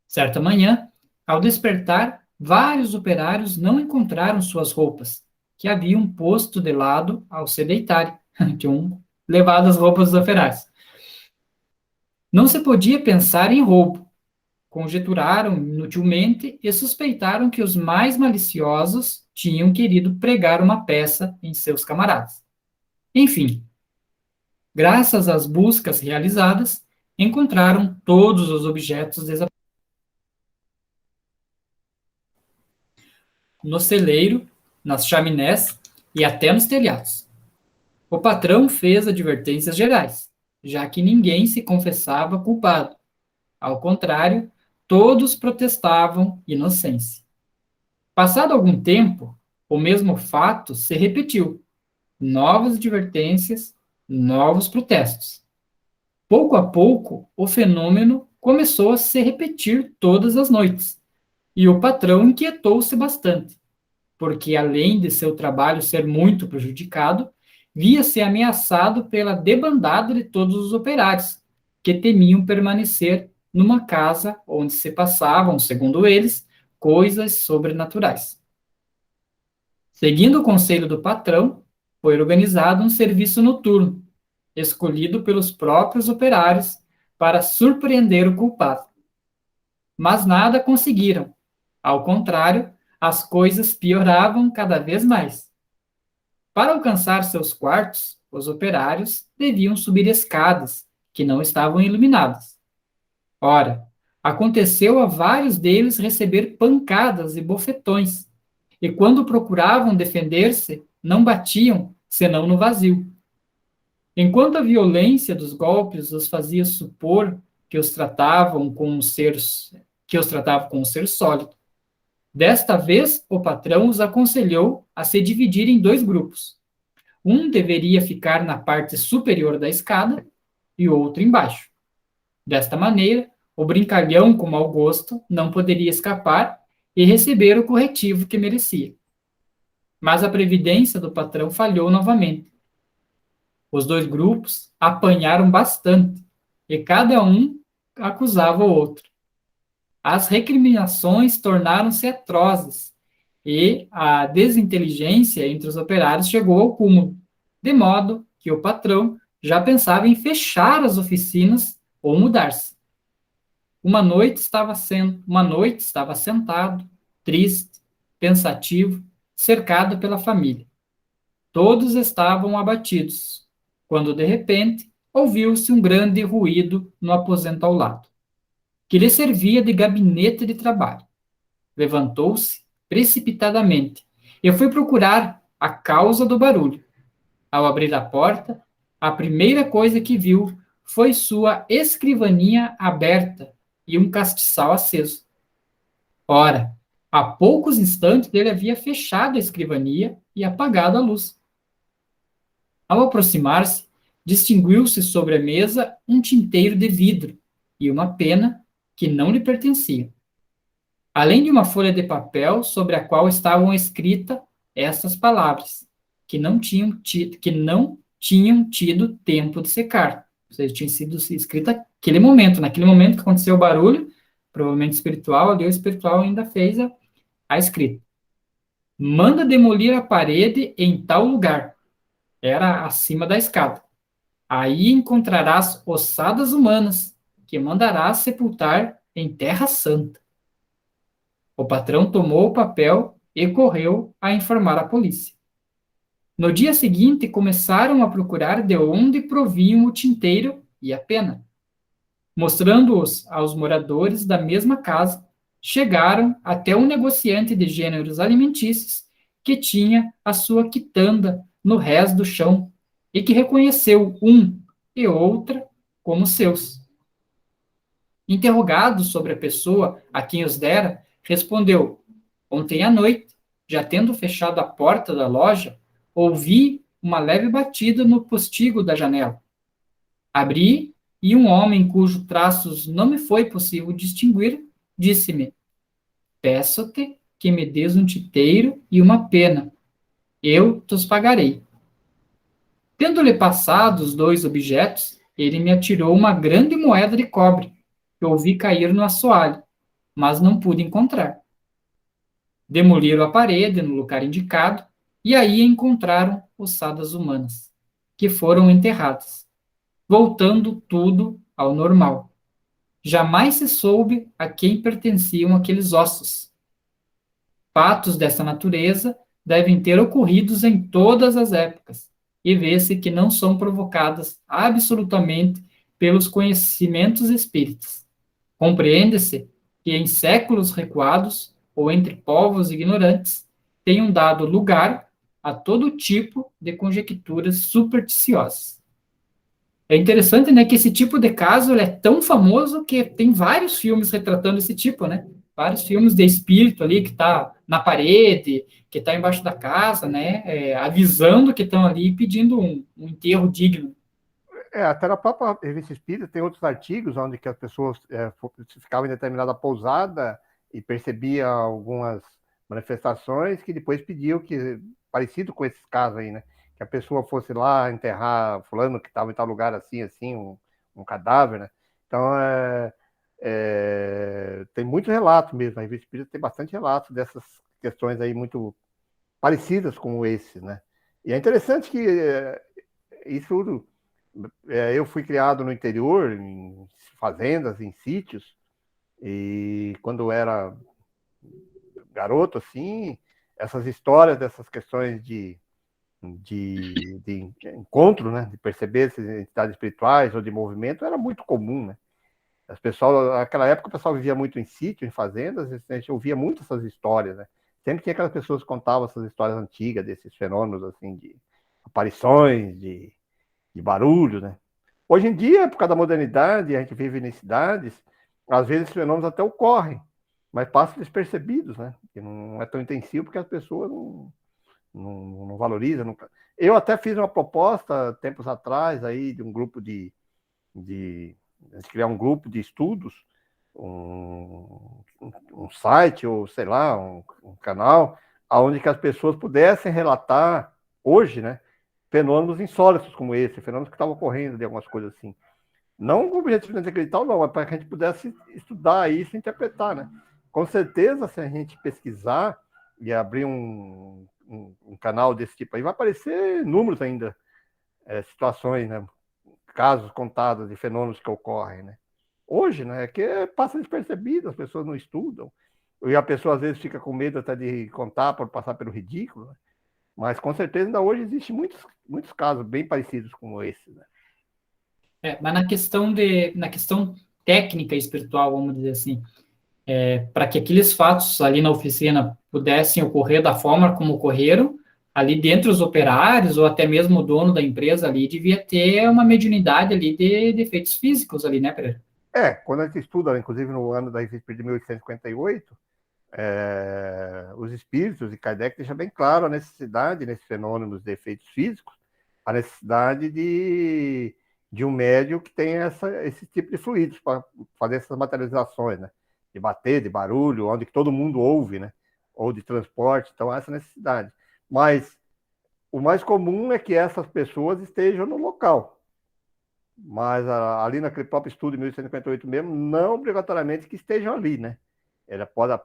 Certa manhã, ao despertar, vários operários não encontraram suas roupas, que haviam posto de lado ao se deitarem. Tinham levado as roupas dos operários. Não se podia pensar em roubo. Conjeturaram inutilmente e suspeitaram que os mais maliciosos tinham querido pregar uma peça em seus camaradas. Enfim, graças às buscas realizadas, encontraram todos os objetos desaparecidos no celeiro, nas chaminés e até nos telhados. O patrão fez advertências gerais, já que ninguém se confessava culpado. Ao contrário, todos protestavam inocência. Passado algum tempo, o mesmo fato se repetiu. Novas advertências, novos protestos. Pouco a pouco, o fenômeno começou a se repetir todas as noites, e o patrão inquietou-se bastante, porque além de seu trabalho ser muito prejudicado, via-se ameaçado pela debandada de todos os operários, que temiam permanecer numa casa onde se passavam, segundo eles, coisas sobrenaturais. Seguindo o conselho do patrão, foi organizado um serviço noturno, escolhido pelos próprios operários para surpreender o culpado. Mas nada conseguiram. Ao contrário, as coisas pioravam cada vez mais. Para alcançar seus quartos, os operários deviam subir escadas que não estavam iluminadas. Ora, aconteceu a vários deles receber pancadas e bofetões, e quando procuravam defender-se, não batiam, senão no vazio. Enquanto a violência dos golpes os fazia supor que os tratavam com um ser sólido, desta vez o patrão os aconselhou a se dividir em dois grupos. Um deveria ficar na parte superior da escada e o outro embaixo. Desta maneira, o brincalhão com mau gosto não poderia escapar e receber o corretivo que merecia. Mas a previdência do patrão falhou novamente. Os dois grupos apanharam bastante, e cada um acusava o outro. As recriminações tornaram-se atrozes, e a desinteligência entre os operários chegou ao cúmulo, de modo que o patrão já pensava em fechar as oficinas ou mudar-se. Uma noite estava sentado, triste, pensativo, cercado pela família. Todos estavam abatidos, quando de repente ouviu-se um grande ruído no aposento ao lado, que lhe servia de gabinete de trabalho. Levantou-se precipitadamente e foi procurar a causa do barulho. Ao abrir a porta, a primeira coisa que viu foi sua escrivaninha aberta e um castiçal aceso. Ora, há poucos instantes ele havia fechado a escrivania e apagado a luz. Ao aproximar-se, distinguiu-se sobre a mesa um tinteiro de vidro e uma pena que não lhe pertencia, além de uma folha de papel sobre a qual estavam escritas estas palavras, que não tinham tido tempo de secar. Ou seja, tinha sido escrita naquele momento que aconteceu o barulho, provavelmente espiritual, ali o espiritual ainda fez a escrita. Manda demolir a parede em tal lugar. Era acima da escada. Aí encontrarás ossadas humanas, que mandarás sepultar em terra santa. O patrão tomou o papel e correu a informar a polícia. No dia seguinte, começaram a procurar de onde provinham o tinteiro e a pena. Mostrando-os aos moradores da mesma casa, chegaram até um negociante de gêneros alimentícios que tinha a sua quitanda no rés do chão e que reconheceu um e outra como seus. Interrogado sobre a pessoa a quem os dera, respondeu: ontem à noite, já tendo fechado a porta da loja, ouvi uma leve batida no postigo da janela. Abri e um homem cujos traços não me foi possível distinguir disse-me: peço-te que me des um titeiro e uma pena. Eu tos pagarei. Tendo-lhe passado os dois objetos, ele me atirou uma grande moeda de cobre, que ouvi cair no assoalho, mas não pude encontrar. Demoliram a parede no lugar indicado e aí encontraram ossadas humanas, que foram enterradas, voltando tudo ao normal. Jamais se soube a quem pertenciam aqueles ossos. Fatos dessa natureza devem ter ocorrido em todas as épocas, e vê-se que não são provocadas absolutamente pelos conhecimentos espíritas. Compreende-se que em séculos recuados, ou entre povos ignorantes, tenham dado lugar a todo tipo de conjecturas supersticiosas. É interessante, né, que esse tipo de caso ele é tão famoso que tem vários filmes retratando esse tipo, né? Vários filmes de espírito ali que está na parede, que está embaixo da casa, né? Avisando que estão ali pedindo um enterro digno. Até na própria revista Espírita tem outros artigos onde que as pessoas ficavam em determinada pousada e percebia algumas manifestações que depois pediam que, parecido com esses casos aí, né? Que a pessoa fosse lá enterrar fulano que estava em tal lugar assim, assim, um cadáver, né? Então, tem muito relato mesmo. A revista Espírita tem bastante relato dessas questões aí muito parecidas com esse, né? E é interessante que isso eu fui criado no interior, em fazendas, em sítios, e quando eu era garoto, assim, essas histórias dessas questões de encontro, né, de perceber essas entidades espirituais ou de movimento, era muito comum, né? As pessoas, naquela época, o pessoal vivia muito em sítio, em fazendas, a gente ouvia muito essas histórias, né? Sempre tinha aquelas pessoas que contavam essas histórias antigas, desses fenômenos, assim, de aparições, de barulho, né? Hoje em dia, por causa da modernidade, a gente vive em cidades, às vezes esses fenômenos até ocorrem, mas passam despercebidos, né? Que não é tão intensivo porque as pessoas não valorizam. Não... Eu até fiz uma proposta tempos atrás aí de um grupo de criar um grupo de estudos, um site ou sei lá, um canal, onde que as pessoas pudessem relatar hoje, né? Fenômenos insólitos como esse, fenômenos que estavam ocorrendo de algumas coisas assim. Não com o objetivo de acreditar, não, mas para que a gente pudesse estudar isso e interpretar, né? Com certeza, se a gente pesquisar e abrir um canal desse tipo aí, vai aparecer números ainda, situações, né? Casos contados de fenômenos que ocorrem, né? Hoje, né? É que passa despercebido, as pessoas não estudam, e a pessoa às vezes fica com medo até de contar por passar pelo ridículo, né? Mas com certeza ainda hoje existem muitos casos bem parecidos com esse, né? Mas na questão técnica e espiritual, vamos dizer assim, para que aqueles fatos ali na oficina pudessem ocorrer da forma como ocorreram, ali dentro os operários ou até mesmo o dono da empresa ali devia ter uma mediunidade ali de efeitos físicos ali, né, Pereira? Quando a gente estuda, inclusive no ano da Revista de 1858, os espíritos, e Kardec deixa bem claro a necessidade nesses fenômenos de efeitos físicos, a necessidade de um médium que tenha esse tipo de fluidos para fazer essas materializações, né? De bater, de barulho, onde todo mundo ouve, né? Ou de transporte, então há essa necessidade. Mas o mais comum é que essas pessoas estejam no local. Mas ali naquele próprio estudo de 1858 mesmo, não obrigatoriamente que estejam ali, né?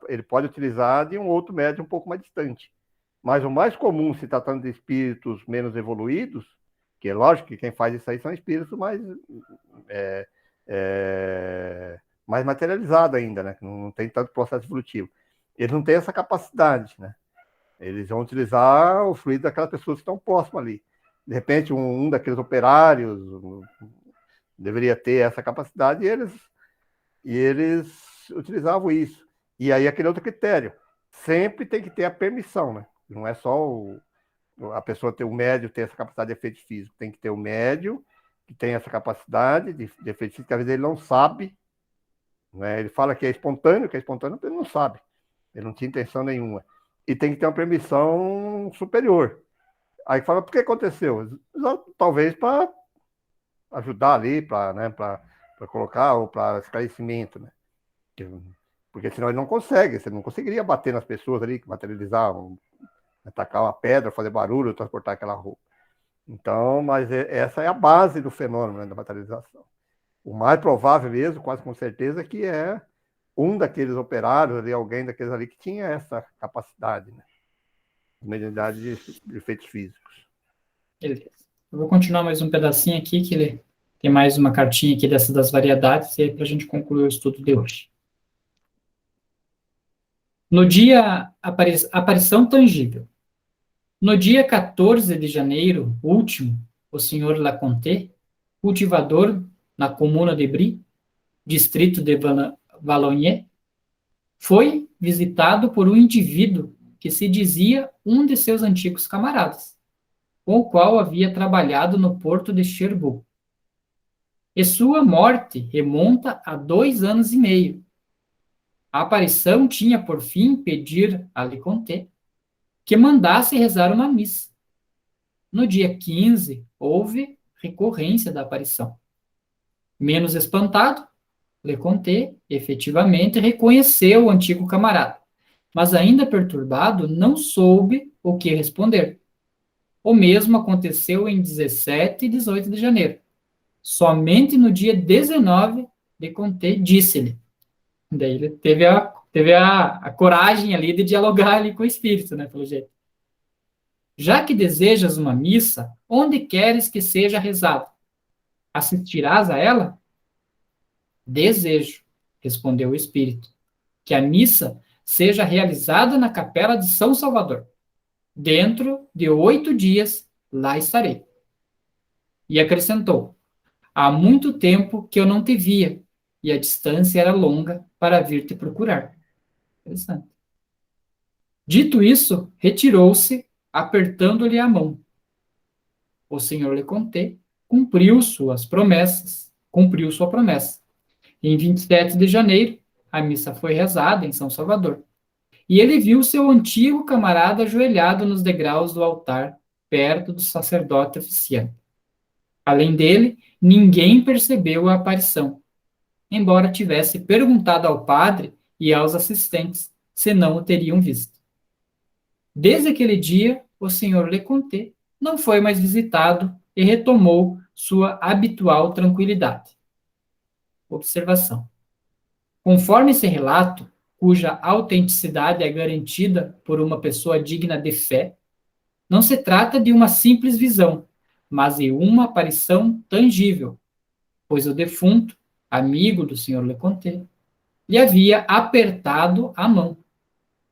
Ele pode utilizar de um outro médium um pouco mais distante. Mas o mais comum, se tratando de espíritos menos evoluídos, que é lógico que quem faz isso aí são espíritos mais materializados ainda, né? Não tem tanto processo evolutivo. Eles não têm essa capacidade, né? Eles vão utilizar o fluido daquelas pessoas que estão próximas ali. De repente, um daqueles operários deveria ter essa capacidade e eles utilizavam isso. E aí aquele outro critério, sempre tem que ter a permissão, né? Não é só a pessoa ter o médio ter essa capacidade de efeito físico, tem que ter o médio que tem essa capacidade de efeito físico, que às vezes ele não sabe, né? Ele fala que é espontâneo, ele não sabe, ele não tinha intenção nenhuma. E tem que ter uma permissão superior. Aí fala, por que aconteceu? Talvez para ajudar ali, para colocar, ou para esclarecimento, né? Porque senão ele não consegue, você não conseguiria bater nas pessoas ali, materializar, atacar uma pedra, fazer barulho, transportar aquela roupa. Então, mas essa é a base do fenômeno, né, da materialização. O mais provável mesmo, quase com certeza, que é um daqueles operários ali, alguém daqueles ali que tinha essa capacidade, né? Mediunidade de efeitos físicos. Beleza. Eu vou continuar mais um pedacinho aqui, que ele tem mais uma cartinha aqui dessa das variedades, e aí para a gente concluir o estudo de hoje. No dia, aparição tangível. No dia 14 de janeiro último, o senhor Laconte, cultivador na comuna de Brie, distrito de Valognes, foi visitado por um indivíduo que se dizia um de seus antigos camaradas, com o qual havia trabalhado no porto de Cherbourg. E sua morte remonta a 2 anos e meio. A aparição tinha por fim pedir a Leconte que mandasse rezar uma missa. No dia 15, houve recorrência da aparição. Menos espantado, Leconte efetivamente reconheceu o antigo camarada, mas ainda perturbado, não soube o que responder. O mesmo aconteceu em 17 e 18 de janeiro. Somente no dia 19, Leconte disse-lhe. Daí ele teve a coragem ali de dialogar ali com o espírito, né, pelo jeito. Já que desejas uma missa, onde queres que seja rezada? Assistirás a ela? Desejo, respondeu o espírito, que a missa seja realizada na capela de São Salvador. Dentro de 8 dias, lá estarei. E acrescentou, há muito tempo que eu não te via, e a distância era longa para vir te procurar. Interessante. Dito isso, retirou-se, apertando-lhe a mão. O senhor Leconte cumpriu sua promessa. Em 27 de janeiro, a missa foi rezada em São Salvador. E ele viu seu antigo camarada ajoelhado nos degraus do altar, perto do sacerdote oficiante. Além dele, ninguém percebeu a aparição, embora tivesse perguntado ao padre e aos assistentes se não o teriam visto. Desde aquele dia, o senhor Leconte não foi mais visitado e retomou sua habitual tranquilidade. Observação. Conforme esse relato, cuja autenticidade é garantida por uma pessoa digna de fé, não se trata de uma simples visão, mas de uma aparição tangível, pois o defunto, amigo do senhor Leconte, lhe havia apertado a mão.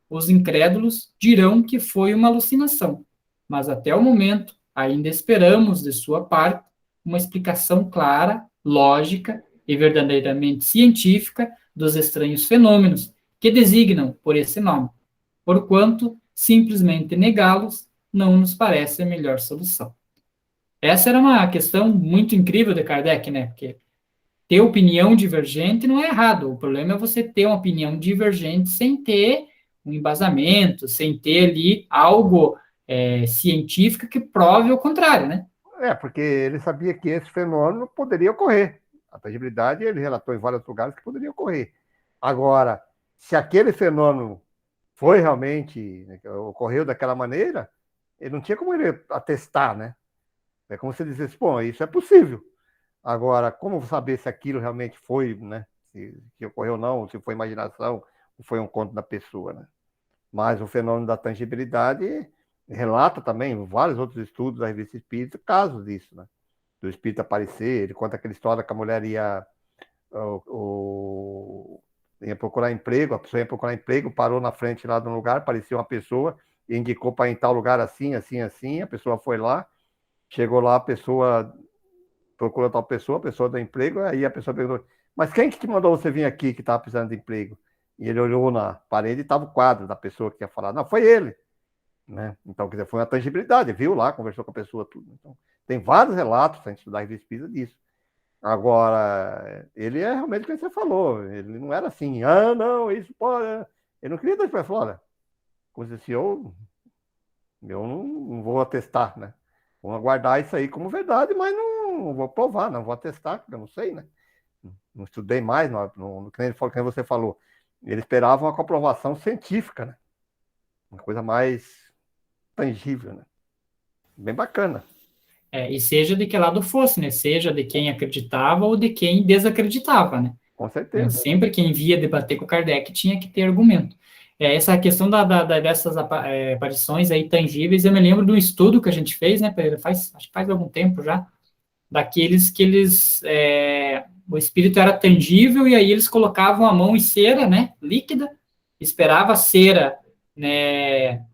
Os incrédulos dirão que foi uma alucinação, mas até o momento ainda esperamos de sua parte uma explicação clara, lógica e verdadeiramente científica dos estranhos fenômenos que designam por esse nome, porquanto simplesmente negá-los não nos parece a melhor solução. Essa era uma questão muito incrível de Kardec, né? Porque ter opinião divergente não é errado, o problema é você ter uma opinião divergente sem ter um embasamento, sem ter ali algo científico que prove o contrário, né? Porque ele sabia que esse fenômeno poderia ocorrer. A tangibilidade, ele relatou em vários lugares que poderia ocorrer. Agora, se aquele fenômeno foi realmente, né, ocorreu daquela maneira, ele não tinha como ele atestar, né? É como se ele dissesse, pô, isso é possível. Agora, como saber se aquilo realmente foi, né? Se ocorreu ou não, se foi imaginação, ou foi um conto da pessoa, né? Mas o fenômeno da tangibilidade relata também vários outros estudos da revista Espírita, casos disso, né? Do espírito aparecer, ele conta aquela história que a mulher ia procurar emprego, a pessoa ia procurar emprego, parou na frente lá de um lugar, apareceu uma pessoa e indicou para ir em tal lugar assim, assim, assim, a pessoa foi lá, chegou lá, a pessoa procurou tal pessoa, a pessoa deu emprego, aí a pessoa perguntou, mas quem que te mandou você vir aqui que estava precisando de emprego? E ele olhou na parede e estava o quadro da pessoa que ia falar. Não, foi ele. Né? Então, quer dizer, foi uma tangibilidade, viu lá, conversou com a pessoa, tudo. Então, tem vários relatos, a gente estudar a revista Espírita disso. Agora, ele é realmente o que você falou, ele não era assim, não, isso pode. Ele não queria dar para falar, olha, como se disse, eu não vou atestar, né? Vou aguardar isso aí como verdade, mas não vou provar, não vou atestar, porque eu não sei, né? Não estudei mais, que nem você falou. Ele esperava uma comprovação científica, né? Uma coisa mais tangível, né? Bem bacana. E seja de que lado fosse, né? Seja de quem acreditava ou de quem desacreditava, né? Com certeza. Sempre quem via debater com Kardec tinha que ter argumento. Essa questão dessas aparições aí tangíveis, eu me lembro de um estudo que a gente fez, né, Pereira? Acho que faz algum tempo já, daqueles que o espírito era tangível e aí eles colocavam a mão em cera, né, líquida, esperava a cera, né,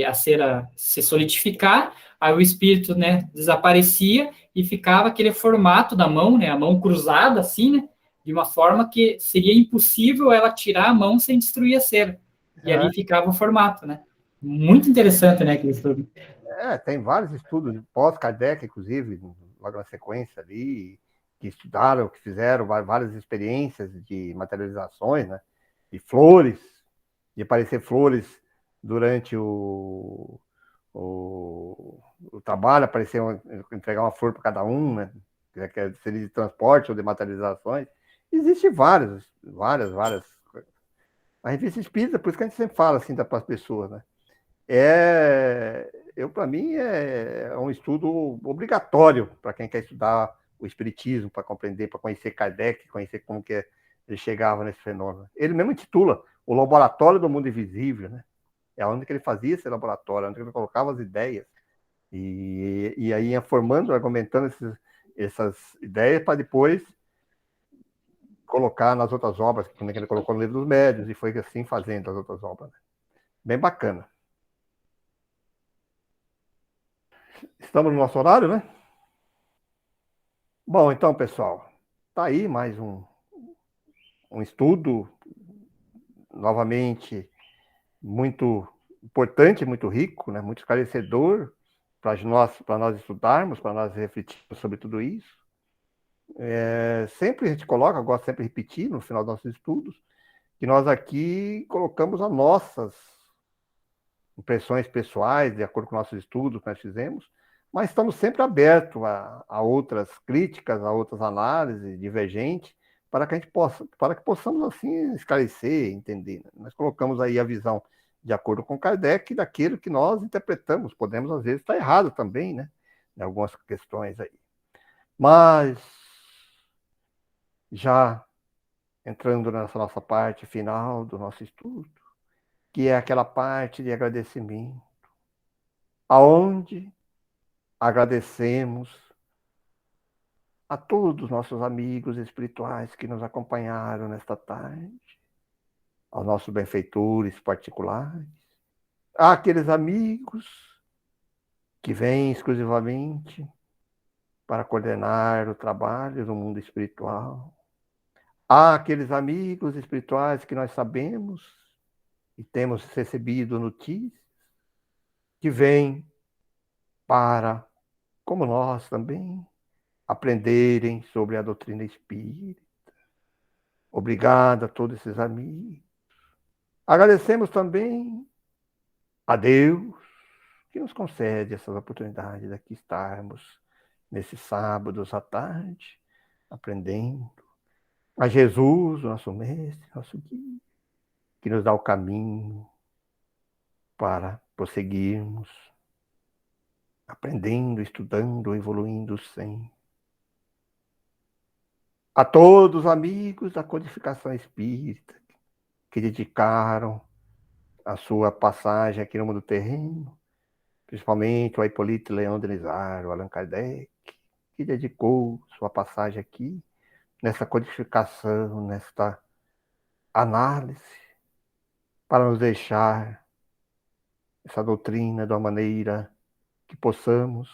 a cera se solidificar, aí o espírito, né, desaparecia e ficava aquele formato da mão, né, a mão cruzada assim, né, de uma forma que seria impossível ela tirar a mão sem destruir a cera. E ali ficava o formato, né? Muito interessante, né, aquele estudo. Tem vários estudos pós-Kardec, inclusive, logo na sequência ali, que estudaram, que fizeram várias experiências de materializações, né? De flores, de aparecer flores durante o trabalho, aparecer entregar uma flor para cada um, né? Que seria de transporte ou de materializações. Existem várias. A revista Espírita, por isso que a gente sempre fala assim para as pessoas, né? Para mim, é um estudo obrigatório para quem quer estudar o Espiritismo, para compreender, para conhecer Kardec, conhecer como que ele chegava nesse fenômeno. Ele mesmo intitula O Laboratório do Mundo Invisível, né? É onde que ele fazia esse laboratório, onde ele colocava as ideias. E aí ia formando, argumentando essas ideias para depois colocar nas outras obras, como ele colocou no Livro dos Médiuns, e foi assim fazendo as outras obras. Né? Bem bacana. Estamos no nosso horário, né? Bom, então, pessoal, tá aí mais um estudo, novamente, muito importante, muito rico, né? Muito esclarecedor para nós estudarmos, para nós refletirmos sobre tudo isso. Sempre a gente coloca, eu gosto sempre de repetir no final dos nossos estudos, que nós aqui colocamos as nossas impressões pessoais, de acordo com nossos estudos que nós fizemos, mas estamos sempre abertos a outras críticas, a outras análises divergentes, para que possamos assim esclarecer, entender. Nós colocamos aí a visão de acordo com Kardec daquilo que nós interpretamos. Podemos às vezes estar errado também, né? Em algumas questões aí. Mas já entrando nessa nossa parte final do nosso estudo, que é aquela parte de agradecimento, aonde agradecemos a todos os nossos amigos espirituais que nos acompanharam nesta tarde, aos nossos benfeitores particulares, àqueles amigos que vêm exclusivamente para coordenar o trabalho no mundo espiritual, àqueles amigos espirituais que nós sabemos e temos recebido notícias, que vêm para, como nós também, aprenderem sobre a doutrina espírita. Obrigado a todos esses amigos. Agradecemos também a Deus que nos concede essas oportunidades de aqui estarmos nesses sábados à tarde, aprendendo a Jesus, nosso mestre, nosso guia, que nos dá o caminho para prosseguirmos, aprendendo, estudando, evoluindo sempre. A todos os amigos da codificação espírita que dedicaram a sua passagem aqui no mundo terreno, principalmente o Hipólito Leão Denisard, o Allan Kardec, que dedicou sua passagem aqui, nessa codificação, nesta análise, para nos deixar essa doutrina de uma maneira que possamos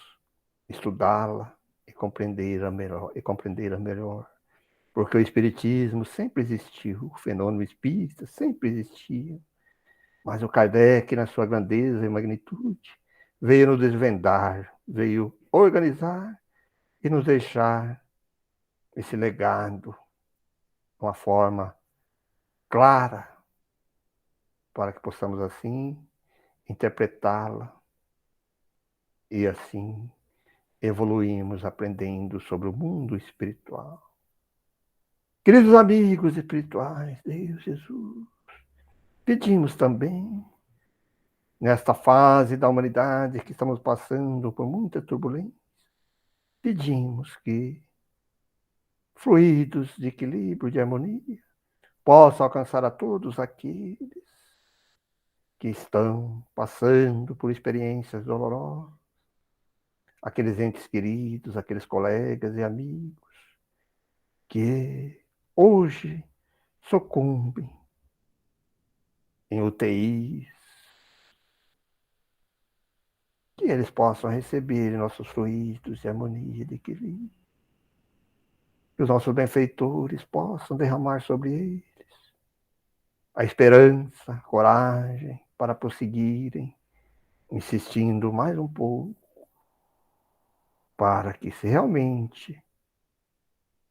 estudá-la e compreendê-la melhor. Porque o Espiritismo sempre existiu, o fenômeno espírita sempre existia, mas o Kardec, na sua grandeza e magnitude, veio nos desvendar, veio organizar e nos deixar esse legado de uma forma clara, para que possamos assim interpretá-la e assim evoluímos aprendendo sobre o mundo espiritual. Queridos amigos espirituais, Deus, Jesus, pedimos também, nesta fase da humanidade que estamos passando por muita turbulência, pedimos que fluidos de equilíbrio, de harmonia, possam alcançar a todos aqueles que estão passando por experiências dolorosas, aqueles entes queridos, aqueles colegas e amigos que hoje sucumbem em UTIs, que eles possam receber nossos fluidos de harmonia, de equilíbrio, que os nossos benfeitores possam derramar sobre eles a esperança, a coragem para prosseguirem, insistindo mais um pouco, para que se realmente,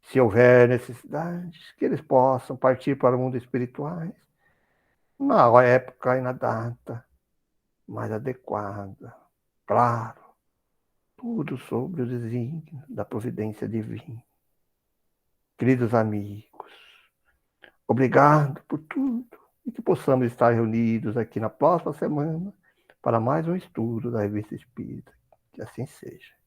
se houver necessidades, que eles possam partir para o mundo espiritual na época e na data mais adequada. Claro, tudo sobre o desígnio da providência divina. Queridos amigos, obrigado por tudo e que possamos estar reunidos aqui na próxima semana para mais um estudo da Revista Espírita. Que assim seja.